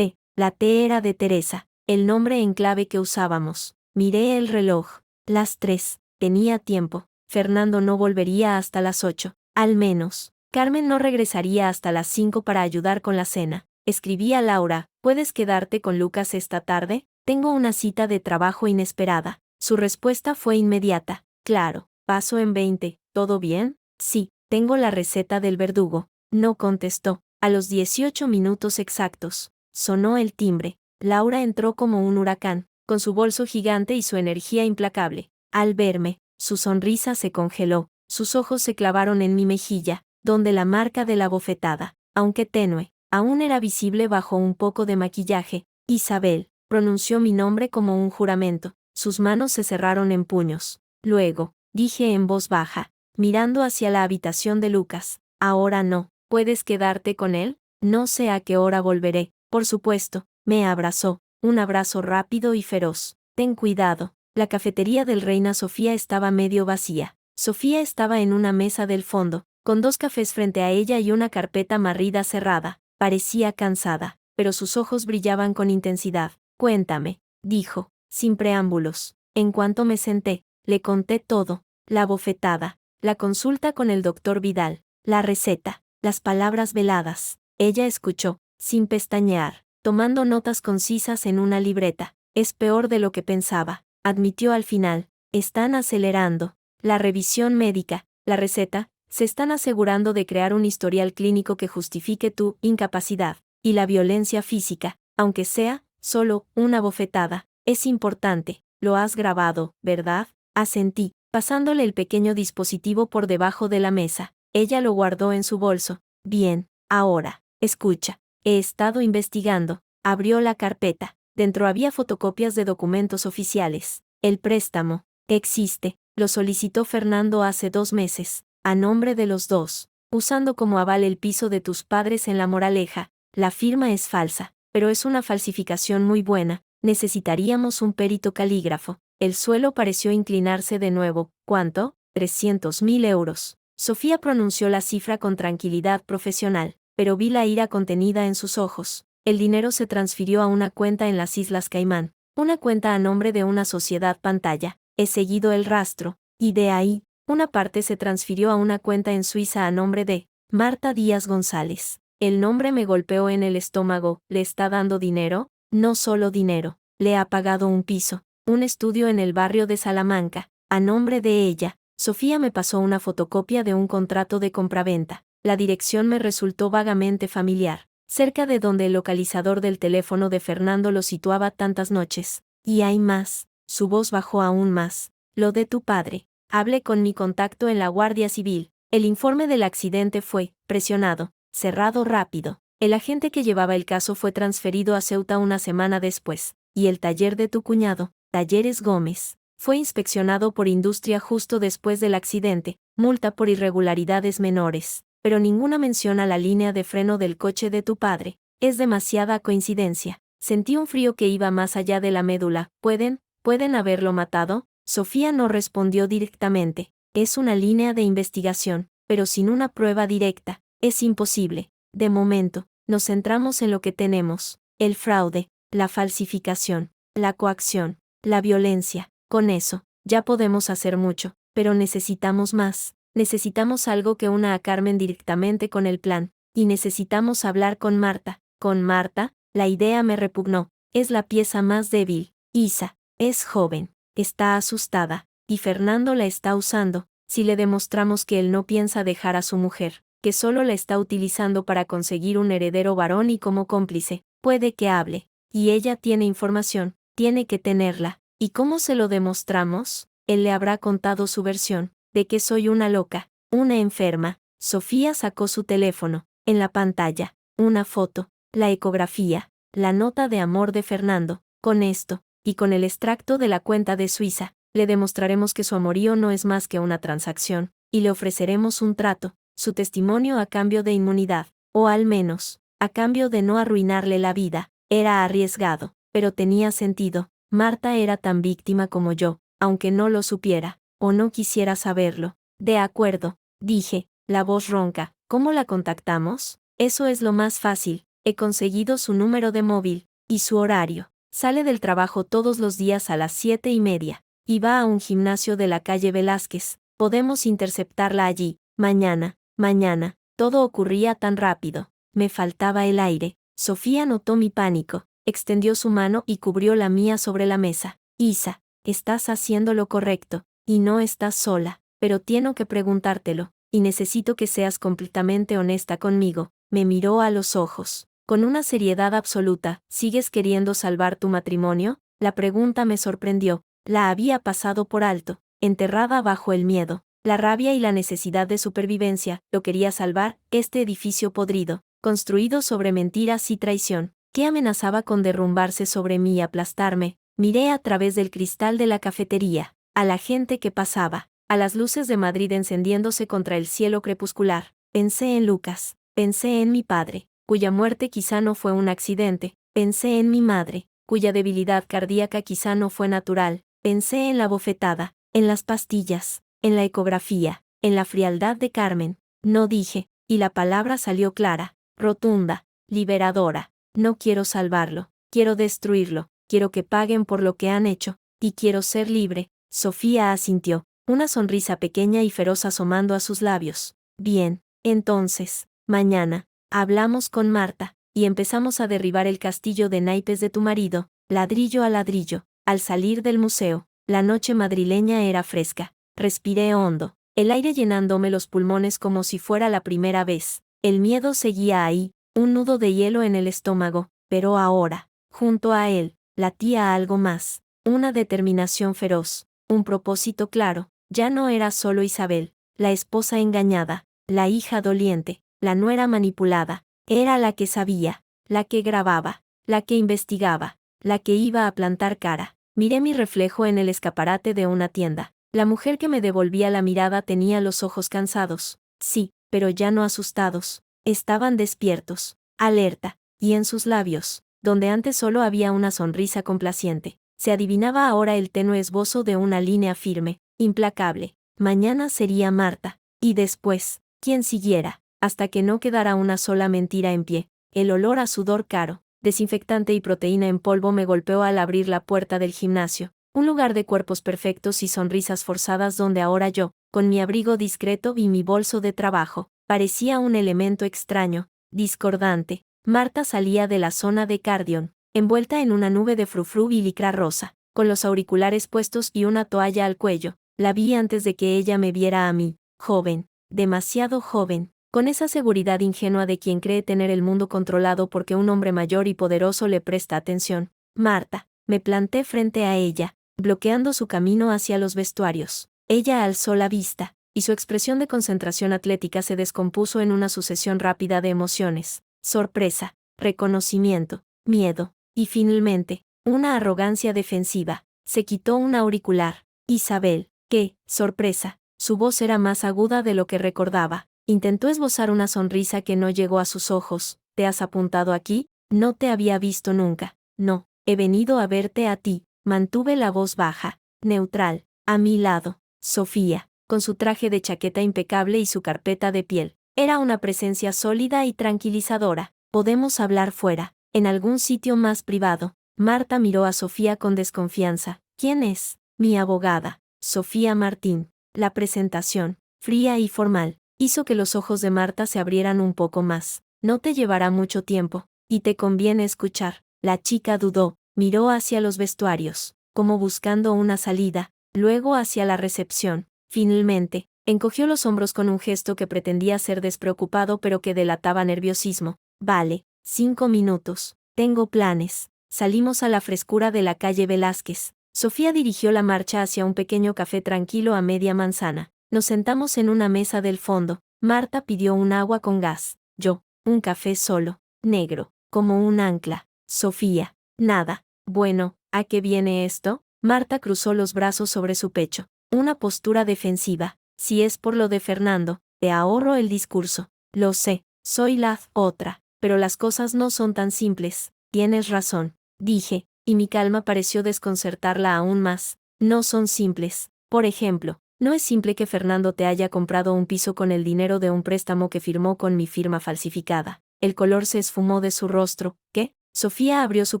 La T era de Teresa, el nombre en clave que usábamos. Miré el reloj. Las 3. Tenía tiempo. Fernando no volvería hasta las 8. Al menos. Carmen no regresaría hasta las 5 para ayudar con la cena. Escribí a Laura, ¿puedes quedarte con Lucas esta tarde? Tengo una cita de trabajo inesperada. Su respuesta fue inmediata. Claro, paso en 20. ¿Todo bien? Sí, tengo la receta del verdugo. No contestó. A los 18 minutos exactos, sonó el timbre. Laura entró como un huracán, con su bolso gigante y su energía implacable. Al verme, su sonrisa se congeló, sus ojos se clavaron en mi mejilla, donde la marca de la bofetada, aunque tenue, aún era visible bajo un poco de maquillaje. Isabel, pronunció mi nombre como un juramento, sus manos se cerraron en puños. Luego, dije en voz baja, mirando hacia la habitación de Lucas, ahora no, ¿puedes quedarte con él? No sé a qué hora volveré, por supuesto, me abrazó, un abrazo rápido y feroz. Ten cuidado. La cafetería del Reina Sofía estaba medio vacía. Sofía estaba en una mesa del fondo, con 2 cafés frente a ella y una carpeta marrida cerrada. Parecía cansada, pero sus ojos brillaban con intensidad. Cuéntame, dijo, sin preámbulos. En cuanto me senté, le conté todo, la bofetada, la consulta con el doctor Vidal, la receta, las palabras veladas. Ella escuchó, sin pestañear, tomando notas concisas en una libreta. Es peor de lo que pensaba, admitió al final. Están acelerando la revisión médica, la receta, se están asegurando de crear un historial clínico que justifique tu incapacidad, y la violencia física, aunque sea solo una bofetada, es importante. Lo has grabado, ¿verdad? Asentí, pasándole el pequeño dispositivo por debajo de la mesa. Ella lo guardó en su bolso. Bien, ahora, escucha. He estado investigando. Abrió la carpeta. Dentro había fotocopias de documentos oficiales. El préstamo existe. Lo solicitó Fernando hace 2 meses, a nombre de los dos, usando como aval el piso de tus padres en La Moraleja. La firma es falsa, pero es una falsificación muy buena. Necesitaríamos un perito calígrafo. El suelo pareció inclinarse de nuevo. ¿Cuánto? 300.000 euros. Sofía pronunció la cifra con tranquilidad profesional, pero vi la ira contenida en sus ojos. El dinero se transfirió a una cuenta en las Islas Caimán, una cuenta a nombre de una sociedad pantalla. He seguido el rastro, y de ahí, una parte se transfirió a una cuenta en Suiza a nombre de Marta Díaz González. El nombre me golpeó en el estómago. ¿Le está dando dinero? No solo dinero, le ha pagado un piso, un estudio en el barrio de Salamanca, a nombre de ella. Sofía me pasó una fotocopia de un contrato de compraventa. La dirección me resultó vagamente familiar, cerca de donde el localizador del teléfono de Fernando lo situaba tantas noches. Y hay más. Su voz bajó aún más. Lo de tu padre. Hablé con mi contacto en la Guardia Civil. El informe del accidente fue presionado, cerrado rápido. El agente que llevaba el caso fue transferido a Ceuta una semana después. Y el taller de tu cuñado, Talleres Gómez, fue inspeccionado por Industria justo después del accidente. Multa por irregularidades menores. Pero ninguna mención a la línea de freno del coche de tu padre. Es demasiada coincidencia. Sentí un frío que iba más allá de la médula. ¿Pueden haberlo matado? Sofía no respondió directamente. Es una línea de investigación, pero sin una prueba directa, es imposible. De momento, nos centramos en lo que tenemos: el fraude, la falsificación, la coacción, la violencia. Con eso, ya podemos hacer mucho, pero necesitamos más. Necesitamos algo que una a Carmen directamente con el plan. y necesitamos hablar con Marta. ¿Con Marta? La idea me repugnó. Es la pieza más débil. Isa es joven, está asustada, y Fernando la está usando. Si le demostramos que él no piensa dejar a su mujer, que solo la está utilizando para conseguir un heredero varón y como cómplice, puede que hable. Y ella tiene información, tiene que tenerla. ¿Y cómo se lo demostramos? Él le habrá contado su versión, de que soy una loca, una enferma. Sofía sacó su teléfono. En la pantalla, una foto, la ecografía, la nota de amor de Fernando. Con esto, y con el extracto de la cuenta de Suiza, le demostraremos que su amorío no es más que una transacción, y le ofreceremos un trato, su testimonio a cambio de inmunidad, o al menos, a cambio de no arruinarle la vida. Era arriesgado, pero tenía sentido. Marta era tan víctima como yo, aunque no lo supiera, o no quisiera saberlo. De acuerdo, dije, la voz ronca. ¿Cómo la contactamos? Eso es lo más fácil. He conseguido su número de móvil, y su horario. Sale del trabajo todos los días a las 7:30, y va a un gimnasio de la calle Velázquez. Podemos interceptarla allí. Mañana. Todo ocurría tan rápido. Me faltaba el aire. Sofía notó mi pánico, extendió su mano y cubrió la mía sobre la mesa. Isa, estás haciendo lo correcto, y no estás sola, pero tengo que preguntártelo, y necesito que seas completamente honesta conmigo. Me miró a los ojos, con una seriedad absoluta. ¿Sigues queriendo salvar tu matrimonio? La pregunta me sorprendió. La había pasado por alto, enterrada bajo el miedo, la rabia y la necesidad de supervivencia. Lo quería salvar, este edificio podrido, construido sobre mentiras y traición, que amenazaba con derrumbarse sobre mí y aplastarme. Miré a través del cristal de la cafetería, a la gente que pasaba, a las luces de Madrid encendiéndose contra el cielo crepuscular. Pensé en Lucas, pensé en mi padre, cuya muerte quizá no fue un accidente, pensé en mi madre, cuya debilidad cardíaca quizá no fue natural, pensé en la bofetada, en las pastillas, en la ecografía, en la frialdad de Carmen. No dije, y la palabra salió clara, rotunda, liberadora. No quiero salvarlo, quiero destruirlo, quiero que paguen por lo que han hecho, y quiero ser libre. Sofía asintió, una sonrisa pequeña y feroz asomando a sus labios. Bien, entonces, mañana, hablamos con Marta, y empezamos a derribar el castillo de naipes de tu marido, ladrillo a ladrillo. Al salir del museo, la noche madrileña era fresca. Respiré hondo, el aire llenándome los pulmones como si fuera la primera vez. El miedo seguía ahí, un nudo de hielo en el estómago, pero ahora, junto a él, latía algo más, una determinación feroz, un propósito claro. Ya no era solo Isabel, la esposa engañada, la hija doliente, la nuera manipulada, era la que sabía, la que grababa, la que investigaba, la que iba a plantar cara. Miré mi reflejo en el escaparate de una tienda. La mujer que me devolvía la mirada tenía los ojos cansados, sí, pero ya no asustados. Estaban despiertos, alerta, y en sus labios, donde antes solo había una sonrisa complaciente, se adivinaba ahora el tenue esbozo de una línea firme, implacable. Mañana sería Marta, y después, quien siguiera, hasta que no quedara una sola mentira en pie. El olor a sudor caro, desinfectante y proteína en polvo me golpeó al abrir la puerta del gimnasio, un lugar de cuerpos perfectos y sonrisas forzadas donde ahora yo, con mi abrigo discreto y mi bolso de trabajo, parecía un elemento extraño, discordante. Marta salía de la zona de Cardion, envuelta en una nube de frufru y licra rosa, con los auriculares puestos y una toalla al cuello. La vi antes de que ella me viera a mí, joven, demasiado joven, con esa seguridad ingenua de quien cree tener el mundo controlado porque un hombre mayor y poderoso le presta atención. Marta, me planté frente a ella, bloqueando su camino hacia los vestuarios. Ella alzó la vista, y su expresión de concentración atlética se descompuso en una sucesión rápida de emociones: sorpresa, reconocimiento, miedo, y finalmente, una arrogancia defensiva. Se quitó un auricular. Isabel, ¡qué sorpresa! Su voz era más aguda de lo que recordaba. Intentó esbozar una sonrisa que no llegó a sus ojos. ¿Te has apuntado aquí? No te había visto nunca. No, he venido a verte a ti. Mantuve la voz baja, neutral, a mi lado. Sofía, con su traje de chaqueta impecable y su carpeta de piel, era una presencia sólida y tranquilizadora. Podemos hablar fuera, en algún sitio más privado. Marta miró a Sofía con desconfianza. ¿Quién es? Mi abogada, Sofía Martín. La presentación, fría y formal, hizo que los ojos de Marta se abrieran un poco más. no te llevará mucho tiempo, y te conviene escuchar. La chica dudó, miró hacia los vestuarios, como buscando una salida, luego hacia la recepción. Finalmente, encogió los hombros con un gesto que pretendía ser despreocupado pero que delataba nerviosismo. Vale, 5 minutos. Tengo planes. Salimos a la frescura de la calle Velázquez. Sofía dirigió la marcha hacia un pequeño café tranquilo a media manzana. Nos sentamos en una mesa del fondo. Marta pidió un agua con gas. Yo, un café solo, negro, como un ancla. Sofía, nada. Bueno, ¿a qué viene esto? Marta cruzó los brazos sobre su pecho. Una postura defensiva. Si es por lo de Fernando, te ahorro el discurso. Lo sé, soy la otra, pero las cosas no son tan simples. Tienes razón, dije, y mi calma pareció desconcertarla aún más. No son simples. Por ejemplo, no es simple que Fernando te haya comprado un piso con el dinero de un préstamo que firmó con mi firma falsificada. El color se esfumó de su rostro. ¿Qué? Sofía abrió su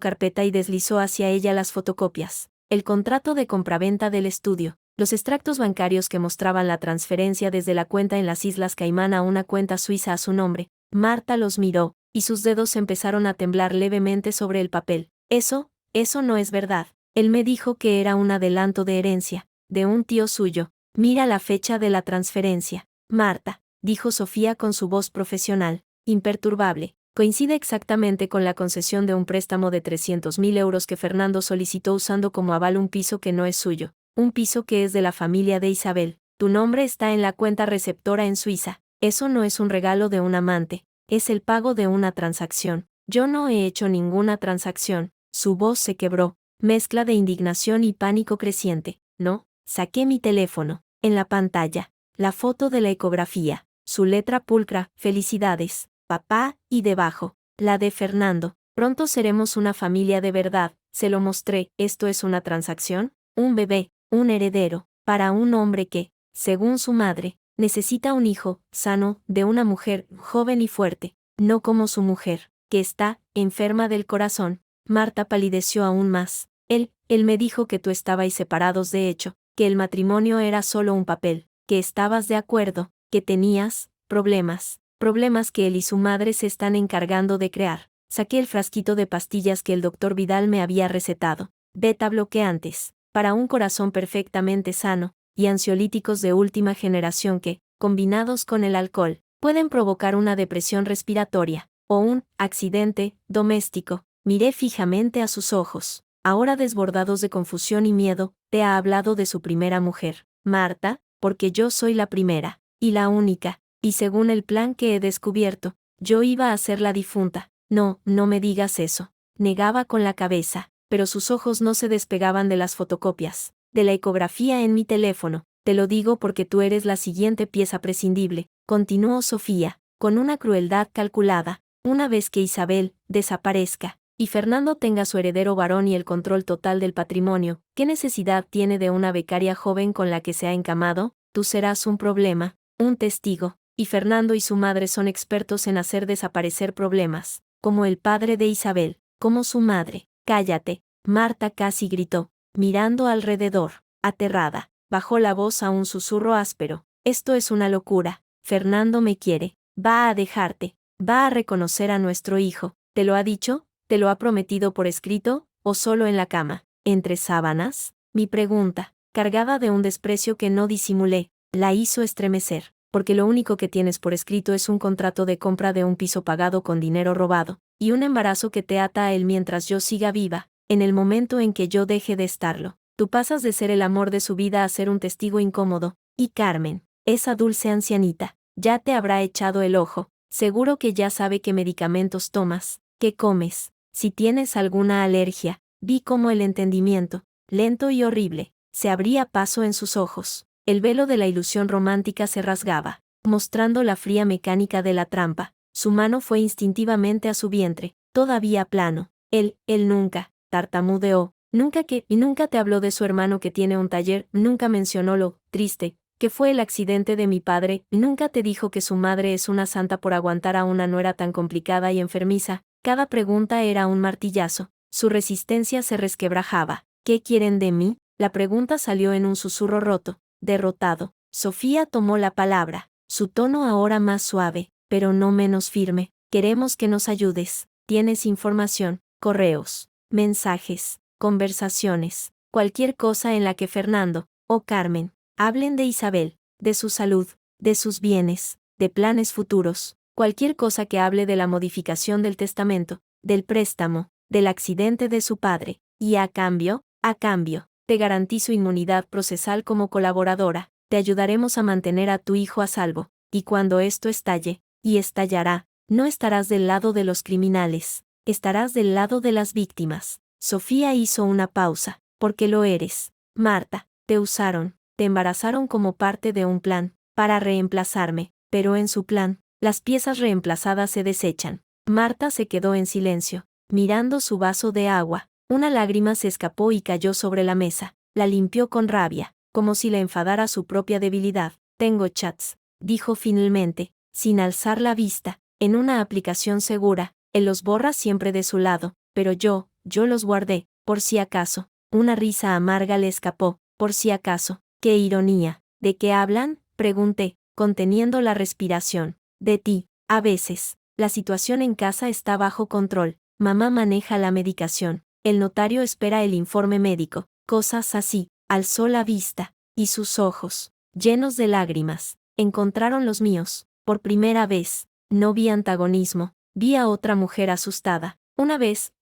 carpeta y deslizó hacia ella las fotocopias. El contrato de compraventa del estudio, los extractos bancarios que mostraban la transferencia desde la cuenta en las Islas Caimán a una cuenta suiza a su nombre. Marta los miró, y sus dedos empezaron a temblar levemente sobre el papel. Eso no es verdad. Él me dijo que era un adelanto de herencia, de un tío suyo. Mira la fecha de la transferencia. Marta, dijo Sofía con su voz profesional, imperturbable, coincide exactamente con la concesión de un préstamo de 300.000 euros que Fernando solicitó usando como aval un piso que no es suyo, un piso que es de la familia de Isabel. Tu nombre está en la cuenta receptora en Suiza. Eso no es un regalo de un amante, es el pago de una transacción. Yo no he hecho ninguna transacción. Su voz se quebró, mezcla de indignación y pánico creciente. No, saqué mi teléfono. En la pantalla, la foto de la ecografía, su letra pulcra, felicidades, papá, y debajo, la de Fernando. Pronto seremos una familia de verdad. Se lo mostré. ¿Esto es una transacción? Un bebé, un heredero, para un hombre que, según su madre, necesita un hijo sano, de una mujer joven y fuerte, no como su mujer, que está enferma del corazón. Marta palideció aún más. Él me dijo que tú estabais separados de hecho, que el matrimonio era solo un papel, que estabas de acuerdo, que tenías problemas que él y su madre se están encargando de crear. Saqué el frasquito de pastillas que el doctor Vidal me había recetado, beta bloqueantes, para un corazón perfectamente sano, y ansiolíticos de última generación que, combinados con el alcohol, pueden provocar una depresión respiratoria, o un accidente doméstico. Miré fijamente a sus ojos, ahora desbordados de confusión y miedo. Te ha hablado de su primera mujer, Marta, porque yo soy la primera, y la única, y según el plan que he descubierto, yo iba a ser la difunta. No, no me digas eso. Negaba con la cabeza, pero sus ojos no se despegaban de las fotocopias, de la ecografía en mi teléfono. Te lo digo porque tú eres la siguiente pieza prescindible, continuó Sofía, con una crueldad calculada. Una vez que Isabel desaparezca, y Fernando tenga su heredero varón y el control total del patrimonio, ¿qué necesidad tiene de una becaria joven con la que se ha encamado? Tú serás un problema, un testigo, y Fernando y su madre son expertos en hacer desaparecer problemas, como el padre de Isabel, como su madre. Cállate, Marta casi gritó, mirando alrededor, aterrada, bajó la voz a un susurro áspero. Esto es una locura. Fernando me quiere, va a dejarte, va a reconocer a nuestro hijo. ¿Te lo ha dicho? ¿Te lo ha prometido por escrito, o solo en la cama, entre sábanas? Mi pregunta, cargada de un desprecio que no disimulé, la hizo estremecer, porque lo único que tienes por escrito es un contrato de compra de un piso pagado con dinero robado, y un embarazo que te ata a él mientras yo siga viva. En el momento en que yo deje de estarlo, tú pasas de ser el amor de su vida a ser un testigo incómodo. Y Carmen, esa dulce ancianita, ya te habrá echado el ojo. Seguro que ya sabe qué medicamentos tomas, qué comes, si tienes alguna alergia. Vi cómo el entendimiento, lento y horrible, se abría paso en sus ojos. El velo de la ilusión romántica se rasgaba, mostrando la fría mecánica de la trampa. Su mano fue instintivamente a su vientre, todavía plano. Él nunca, tartamudeó, nunca te habló de su hermano que tiene un taller, nunca mencionó lo triste que fue el accidente de mi padre, nunca te dijo que su madre es una santa por aguantar a una nuera tan complicada y enfermiza. Cada pregunta era un martillazo. Su resistencia se resquebrajaba. ¿Qué quieren de mí? La pregunta salió en un susurro roto, derrotado. Sofía tomó la palabra, su tono ahora más suave, pero no menos firme. Queremos que nos ayudes. ¿Tienes información, correos, mensajes, conversaciones, cualquier cosa en la que Fernando o Carmen hablen de Isabel, de su salud, de sus bienes, de planes futuros, cualquier cosa que hable de la modificación del testamento, del préstamo, del accidente de su padre, y a cambio, te garantizo inmunidad procesal como colaboradora, te ayudaremos a mantener a tu hijo a salvo, y cuando esto estalle, y estallará, no estarás del lado de los criminales, estarás del lado de las víctimas. Sofía hizo una pausa, porque lo eres. Marta, te usaron, te embarazaron como parte de un plan, para reemplazarme, pero en su plan, las piezas reemplazadas se desechan. Marta se quedó en silencio, mirando su vaso de agua. Una lágrima se escapó y cayó sobre la mesa. La limpió con rabia, como si le enfadara su propia debilidad. Tengo chats, dijo finalmente, sin alzar la vista, en una aplicación segura. Él los borra siempre de su lado, pero yo los guardé, por si acaso. Una risa amarga le escapó, por si acaso. ¡Qué ironía! ¿De qué hablan?, pregunté, conteniendo la respiración. De ti, a veces. La situación en casa está bajo control. Mamá maneja la medicación. El notario espera el informe médico. Cosas así. Alzó la vista, y sus ojos, llenos de lágrimas, encontraron los míos. Por primera vez, no vi antagonismo, vi a otra mujer asustada. Una vez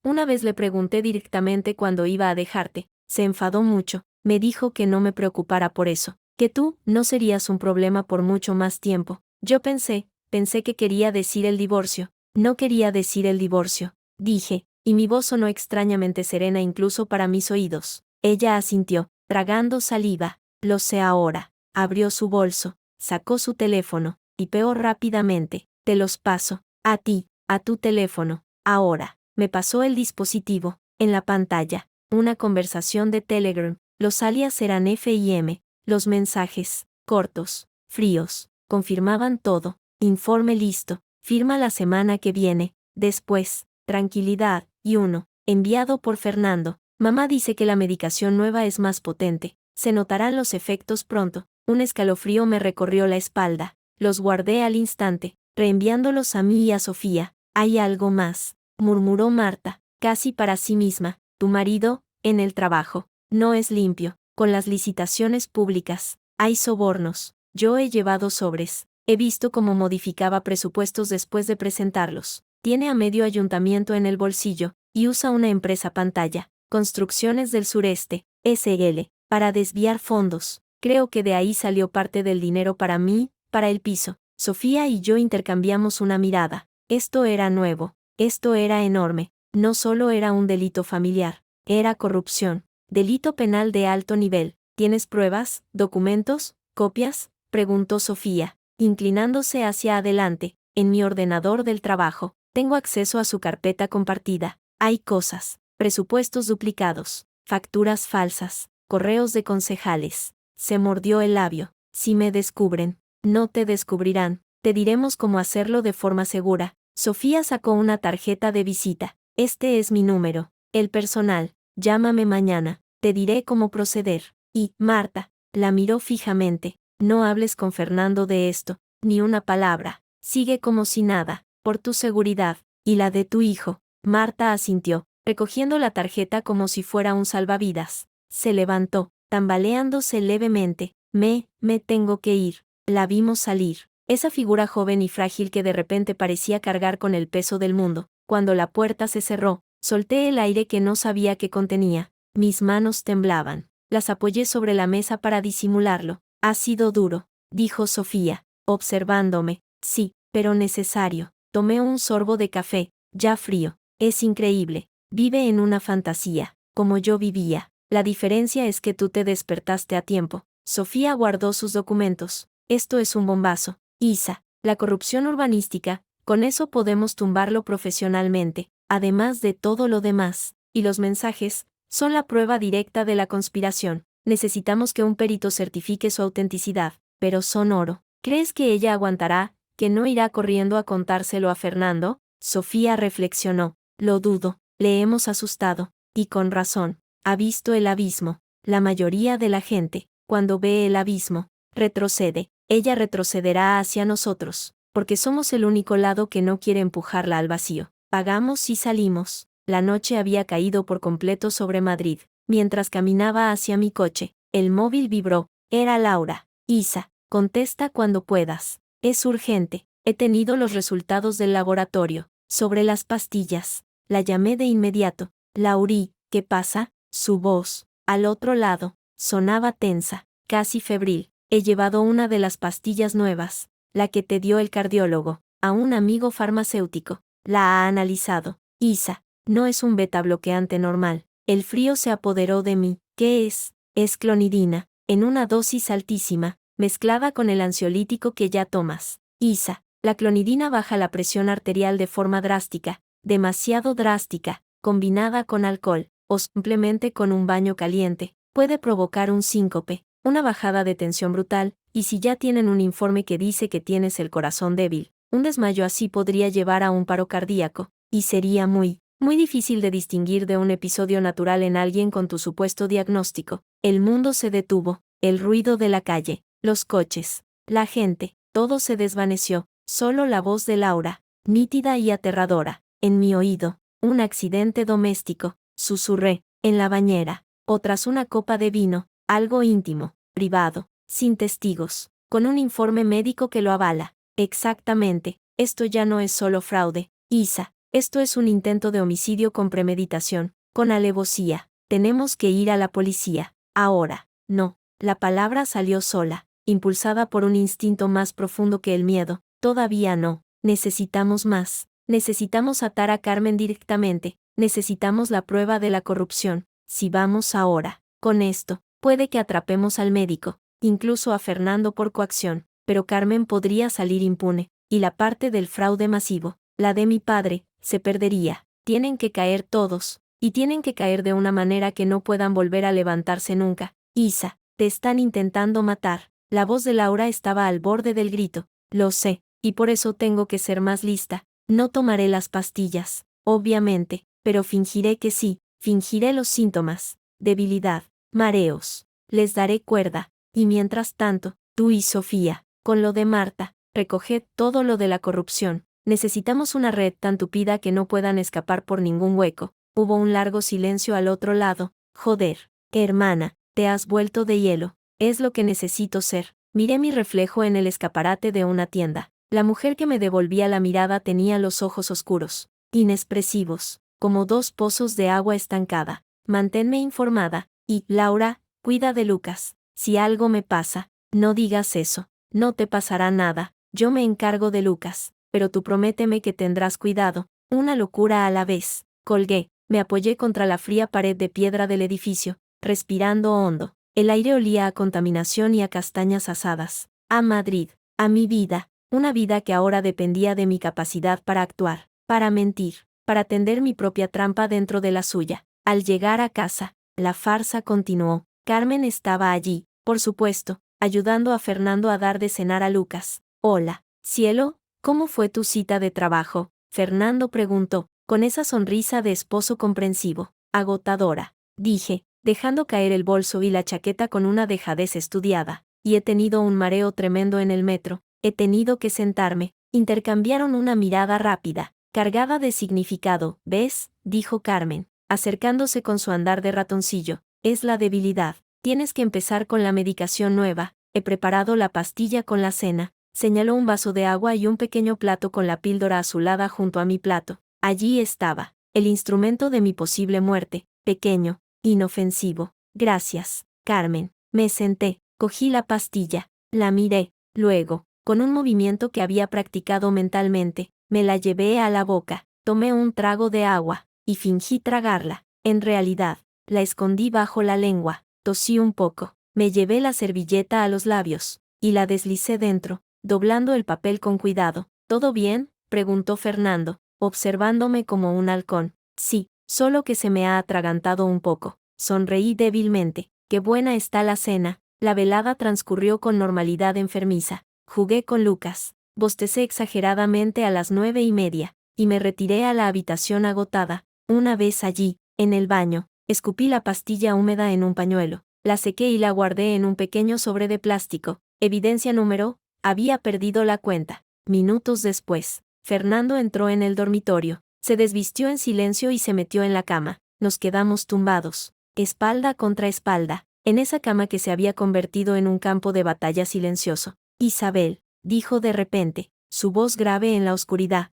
le pregunté directamente cuando iba a dejarte. Se enfadó mucho, me dijo que no me preocupara por eso, que tú no serías un problema por mucho más tiempo. Yo pensé que quería decir el divorcio. No quería decir el divorcio, dije, y mi voz sonó extrañamente serena incluso para mis oídos. Ella asintió, tragando saliva. Lo sé ahora. Abrió su bolso, sacó su teléfono, tipeó rápidamente. Te los paso, a ti, a tu teléfono, ahora. Me pasó el dispositivo, en la pantalla, una conversación de Telegram. Los alias eran F y M, los mensajes, cortos, fríos, confirmaban todo. Informe listo, firma la semana que viene. Después, tranquilidad, y uno, enviado por Fernando. Mamá dice que la medicación nueva es más potente, se notarán los efectos pronto. Un escalofrío me recorrió la espalda. Los guardé al instante, reenviándolos a mí y a Sofía. Hay algo más, murmuró Marta, casi para sí misma. Tu marido, en el trabajo, no es limpio, con las licitaciones públicas. Hay sobornos. Yo he llevado sobres. He visto cómo modificaba presupuestos después de presentarlos. Tiene a medio ayuntamiento en el bolsillo, y usa una empresa pantalla, Construcciones del Sureste, SL, para desviar fondos. Creo que de ahí salió parte del dinero para mí, para el piso. Sofía y yo intercambiamos una mirada. Esto era nuevo, esto era enorme. No solo era un delito familiar, era corrupción, delito penal de alto nivel. ¿Tienes pruebas, documentos, copias?, preguntó Sofía, inclinándose hacia adelante. En mi ordenador del trabajo, tengo acceso a su carpeta compartida. Hay cosas, presupuestos duplicados, facturas falsas, correos de concejales. Se mordió el labio. Si me descubren, no te descubrirán, te diremos cómo hacerlo de forma segura. Sofía sacó una tarjeta de visita. Este es mi número, el personal. Llámame mañana, te diré cómo proceder. Y, Marta, la miró fijamente. No hables con Fernando de esto, ni una palabra. Sigue como si nada, por tu seguridad, y la de tu hijo. Marta asintió, recogiendo la tarjeta como si fuera un salvavidas. Se levantó, tambaleándose levemente. Me tengo que ir. La vimos salir. Esa figura joven y frágil que de repente parecía cargar con el peso del mundo. Cuando la puerta se cerró, solté el aire que no sabía que contenía. Mis manos temblaban. Las apoyé sobre la mesa para disimularlo. Ha sido duro, dijo Sofía, observándome. Sí, pero necesario. Tomé un sorbo de café, ya frío. Es increíble. Vive en una fantasía, como yo vivía. La diferencia es que tú te despertaste a tiempo. Sofía guardó sus documentos. Esto es un bombazo. Isa, la corrupción urbanística, con eso podemos tumbarlo profesionalmente, además de todo lo demás. Y los mensajes son la prueba directa de la conspiración. Necesitamos que un perito certifique su autenticidad, pero son oro. ¿Crees que ella aguantará, que no irá corriendo a contárselo a Fernando? Sofía reflexionó. Lo dudo. Le hemos asustado, y con razón. Ha visto el abismo. La mayoría de la gente, cuando ve el abismo, retrocede. Ella retrocederá hacia nosotros. porque somos el único lado que no quiere empujarla al vacío. Pagamos y salimos. La noche había caído por completo sobre Madrid. Mientras caminaba hacia mi coche, el móvil vibró. Era Laura. Isa, contesta cuando puedas. Es urgente. He tenido los resultados del laboratorio. Sobre las pastillas. La llamé de inmediato. Laurí, ¿qué pasa? Su voz, al otro lado, sonaba tensa, casi febril. He llevado una de las pastillas nuevas, la que te dio el cardiólogo, a un amigo farmacéutico. La ha analizado. Isa, no es un beta bloqueante normal. El frío se apoderó de mí. ¿Qué es? Es clonidina, en una dosis altísima, mezclada con el ansiolítico que ya tomas. Isa, la clonidina baja la presión arterial de forma drástica, demasiado drástica, combinada con alcohol, o simplemente con un baño caliente, puede provocar un síncope, una bajada de tensión brutal, y si ya tienen un informe que dice que tienes el corazón débil, un desmayo así podría llevar a un paro cardíaco, y sería muy difícil de distinguir de un episodio natural en alguien con tu supuesto diagnóstico. El mundo se detuvo, el ruido de la calle, los coches, la gente, todo se desvaneció, solo la voz de Laura, nítida y aterradora, en mi oído. Un accidente doméstico, susurré, en la bañera, o tras una copa de vino, algo íntimo, privado, sin testigos, con un informe médico que lo avala. Exactamente, esto ya no es solo fraude, Isa, esto es un intento de homicidio con premeditación, con alevosía. Tenemos que ir a la policía, ahora. No, la palabra salió sola, impulsada por un instinto más profundo que el miedo. Todavía no, necesitamos más. Necesitamos atar a Carmen directamente, necesitamos la prueba de la corrupción. Si vamos ahora, con esto, puede que atrapemos al médico, incluso a Fernando por coacción, pero Carmen podría salir impune, y la parte del fraude masivo, la de mi padre, se perdería. Tienen que caer todos, y tienen que caer de una manera que no puedan volver a levantarse nunca. Isa, te están intentando matar. La voz de Laura estaba al borde del grito. Lo sé, y por eso tengo que ser más lista. No tomaré las pastillas, obviamente, pero fingiré que sí, fingiré los síntomas, debilidad, mareos. Les daré cuerda, y mientras tanto, tú y Sofía, con lo de Marta, recoged todo lo de la corrupción. Necesitamos una red tan tupida que no puedan escapar por ningún hueco. Hubo un largo silencio al otro lado. Joder, hermana, te has vuelto de hielo. Es lo que necesito ser. Miré mi reflejo en el escaparate de una tienda. La mujer que me devolvía la mirada tenía los ojos oscuros, inexpresivos, como dos pozos de agua estancada. Manténme informada, y, Laura, cuida de Lucas. Si algo me pasa, no digas eso. No te pasará nada. Yo me encargo de Lucas, pero tú prométeme que tendrás cuidado. Una locura a la vez. Colgué, me apoyé contra la fría pared de piedra del edificio, respirando hondo. El aire olía a contaminación y a castañas asadas. A Madrid, a mi vida. Una vida que ahora dependía de mi capacidad para actuar, para mentir, para tender mi propia trampa dentro de la suya. Al llegar a casa, la farsa continuó. Carmen estaba allí, por supuesto, ayudando a Fernando a dar de cenar a Lucas. Hola, cielo, ¿cómo fue tu cita de trabajo? Fernando preguntó, con esa sonrisa de esposo comprensivo. Agotadora, dije, dejando caer el bolso y la chaqueta con una dejadez estudiada. Y he tenido un mareo tremendo en el metro. He tenido que sentarme. Intercambiaron una mirada rápida, cargada de significado. ¿Ves?, dijo Carmen, acercándose con su andar de ratoncillo. Es la debilidad. Tienes que empezar con la medicación nueva. He preparado la pastilla con la cena. Señaló un vaso de agua y un pequeño plato con la píldora azulada junto a mi plato. Allí estaba, el instrumento de mi posible muerte, pequeño, inofensivo. Gracias, Carmen. Me senté, cogí la pastilla, la miré, luego, con un movimiento que había practicado mentalmente, me la llevé a la boca, tomé un trago de agua, y fingí tragarla. En realidad, la escondí bajo la lengua, tosí un poco, me llevé la servilleta a los labios, y la deslicé dentro, doblando el papel con cuidado. ¿Todo bien?, preguntó Fernando, observándome como un halcón. Sí, solo que se me ha atragantado un poco. Sonreí débilmente. Qué buena está la cena. La velada transcurrió con normalidad enfermiza. Jugué con Lucas. Bostecé exageradamente a las 9:30, y me retiré a la habitación agotada. Una vez allí, en el baño, escupí la pastilla húmeda en un pañuelo. La sequé y la guardé en un pequeño sobre de plástico. Evidencia número, había perdido la cuenta. Minutos después, Fernando entró en el dormitorio, se desvistió en silencio y se metió en la cama. Nos quedamos tumbados, espalda contra espalda, en esa cama que se había convertido en un campo de batalla silencioso. Isabel, dijo de repente, su voz grave en la oscuridad,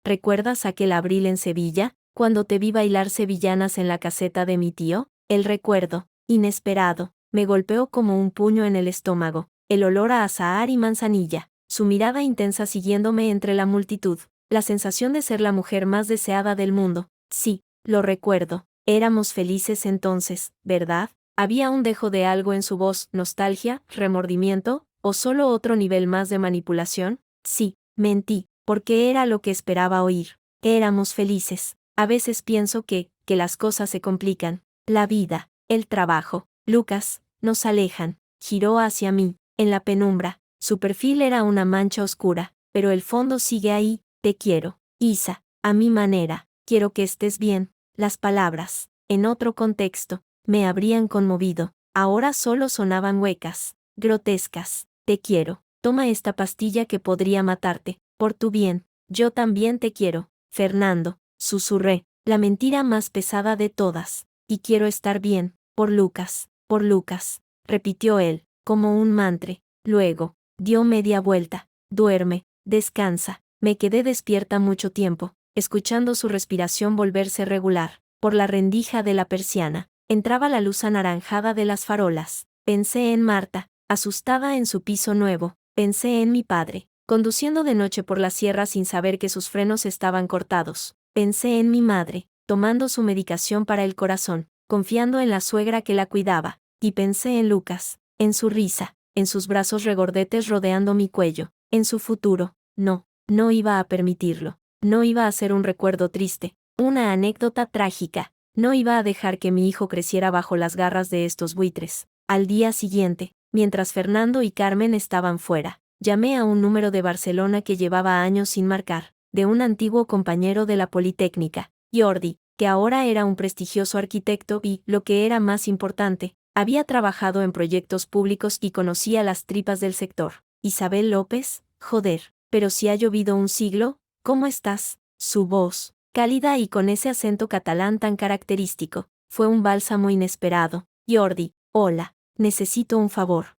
¿recuerdas aquel abril en Sevilla, cuando te vi bailar sevillanas en la caseta de mi tío? El recuerdo, inesperado, me golpeó como un puño en el estómago, el olor a azahar y manzanilla, su mirada intensa siguiéndome entre la multitud, la sensación de ser la mujer más deseada del mundo. Sí, lo recuerdo, éramos felices entonces, ¿verdad? Había un dejo de algo en su voz, nostalgia, remordimiento, o solo otro nivel más de manipulación. Sí, mentí, porque era lo que esperaba oír. Éramos felices. A veces pienso que las cosas se complican. La vida, el trabajo, Lucas, nos alejan. Giró hacia mí, en la penumbra. Su perfil era una mancha oscura, pero el fondo sigue ahí. Te quiero, Isa, a mi manera. Quiero que estés bien. Las palabras, en otro contexto, me habrían conmovido. Ahora solo sonaban huecas, grotescas. Te quiero. Toma esta pastilla que podría matarte. Por tu bien. Yo también te quiero, Fernando, susurré, la mentira más pesada de todas. Y quiero estar bien, por Lucas, repitió él, como un mantra. Luego, dio media vuelta. Duerme, descansa. Me quedé despierta mucho tiempo, escuchando su respiración volverse regular. Por la rendija de la persiana, entraba la luz anaranjada de las farolas. Pensé en Marta, asustada en su piso nuevo. Pensé en mi padre, conduciendo de noche por la sierra sin saber que sus frenos estaban cortados. Pensé en mi madre, tomando su medicación para el corazón, confiando en la suegra que la cuidaba. Y pensé en Lucas, en su risa, en sus brazos regordetes rodeando mi cuello, en su futuro. No iba a permitirlo. No iba a ser un recuerdo triste, una anécdota trágica. No iba a dejar que mi hijo creciera bajo las garras de estos buitres. Al día siguiente, mientras Fernando y Carmen estaban fuera, llamé a un número de Barcelona que llevaba años sin marcar, de un antiguo compañero de la Politécnica, Jordi, que ahora era un prestigioso arquitecto y, lo que era más importante, había trabajado en proyectos públicos y conocía las tripas del sector. Isabel López, joder, pero si ha llovido un siglo, ¿cómo estás? Su voz, cálida y con ese acento catalán tan característico, fue un bálsamo inesperado. Jordi, hola, necesito un favor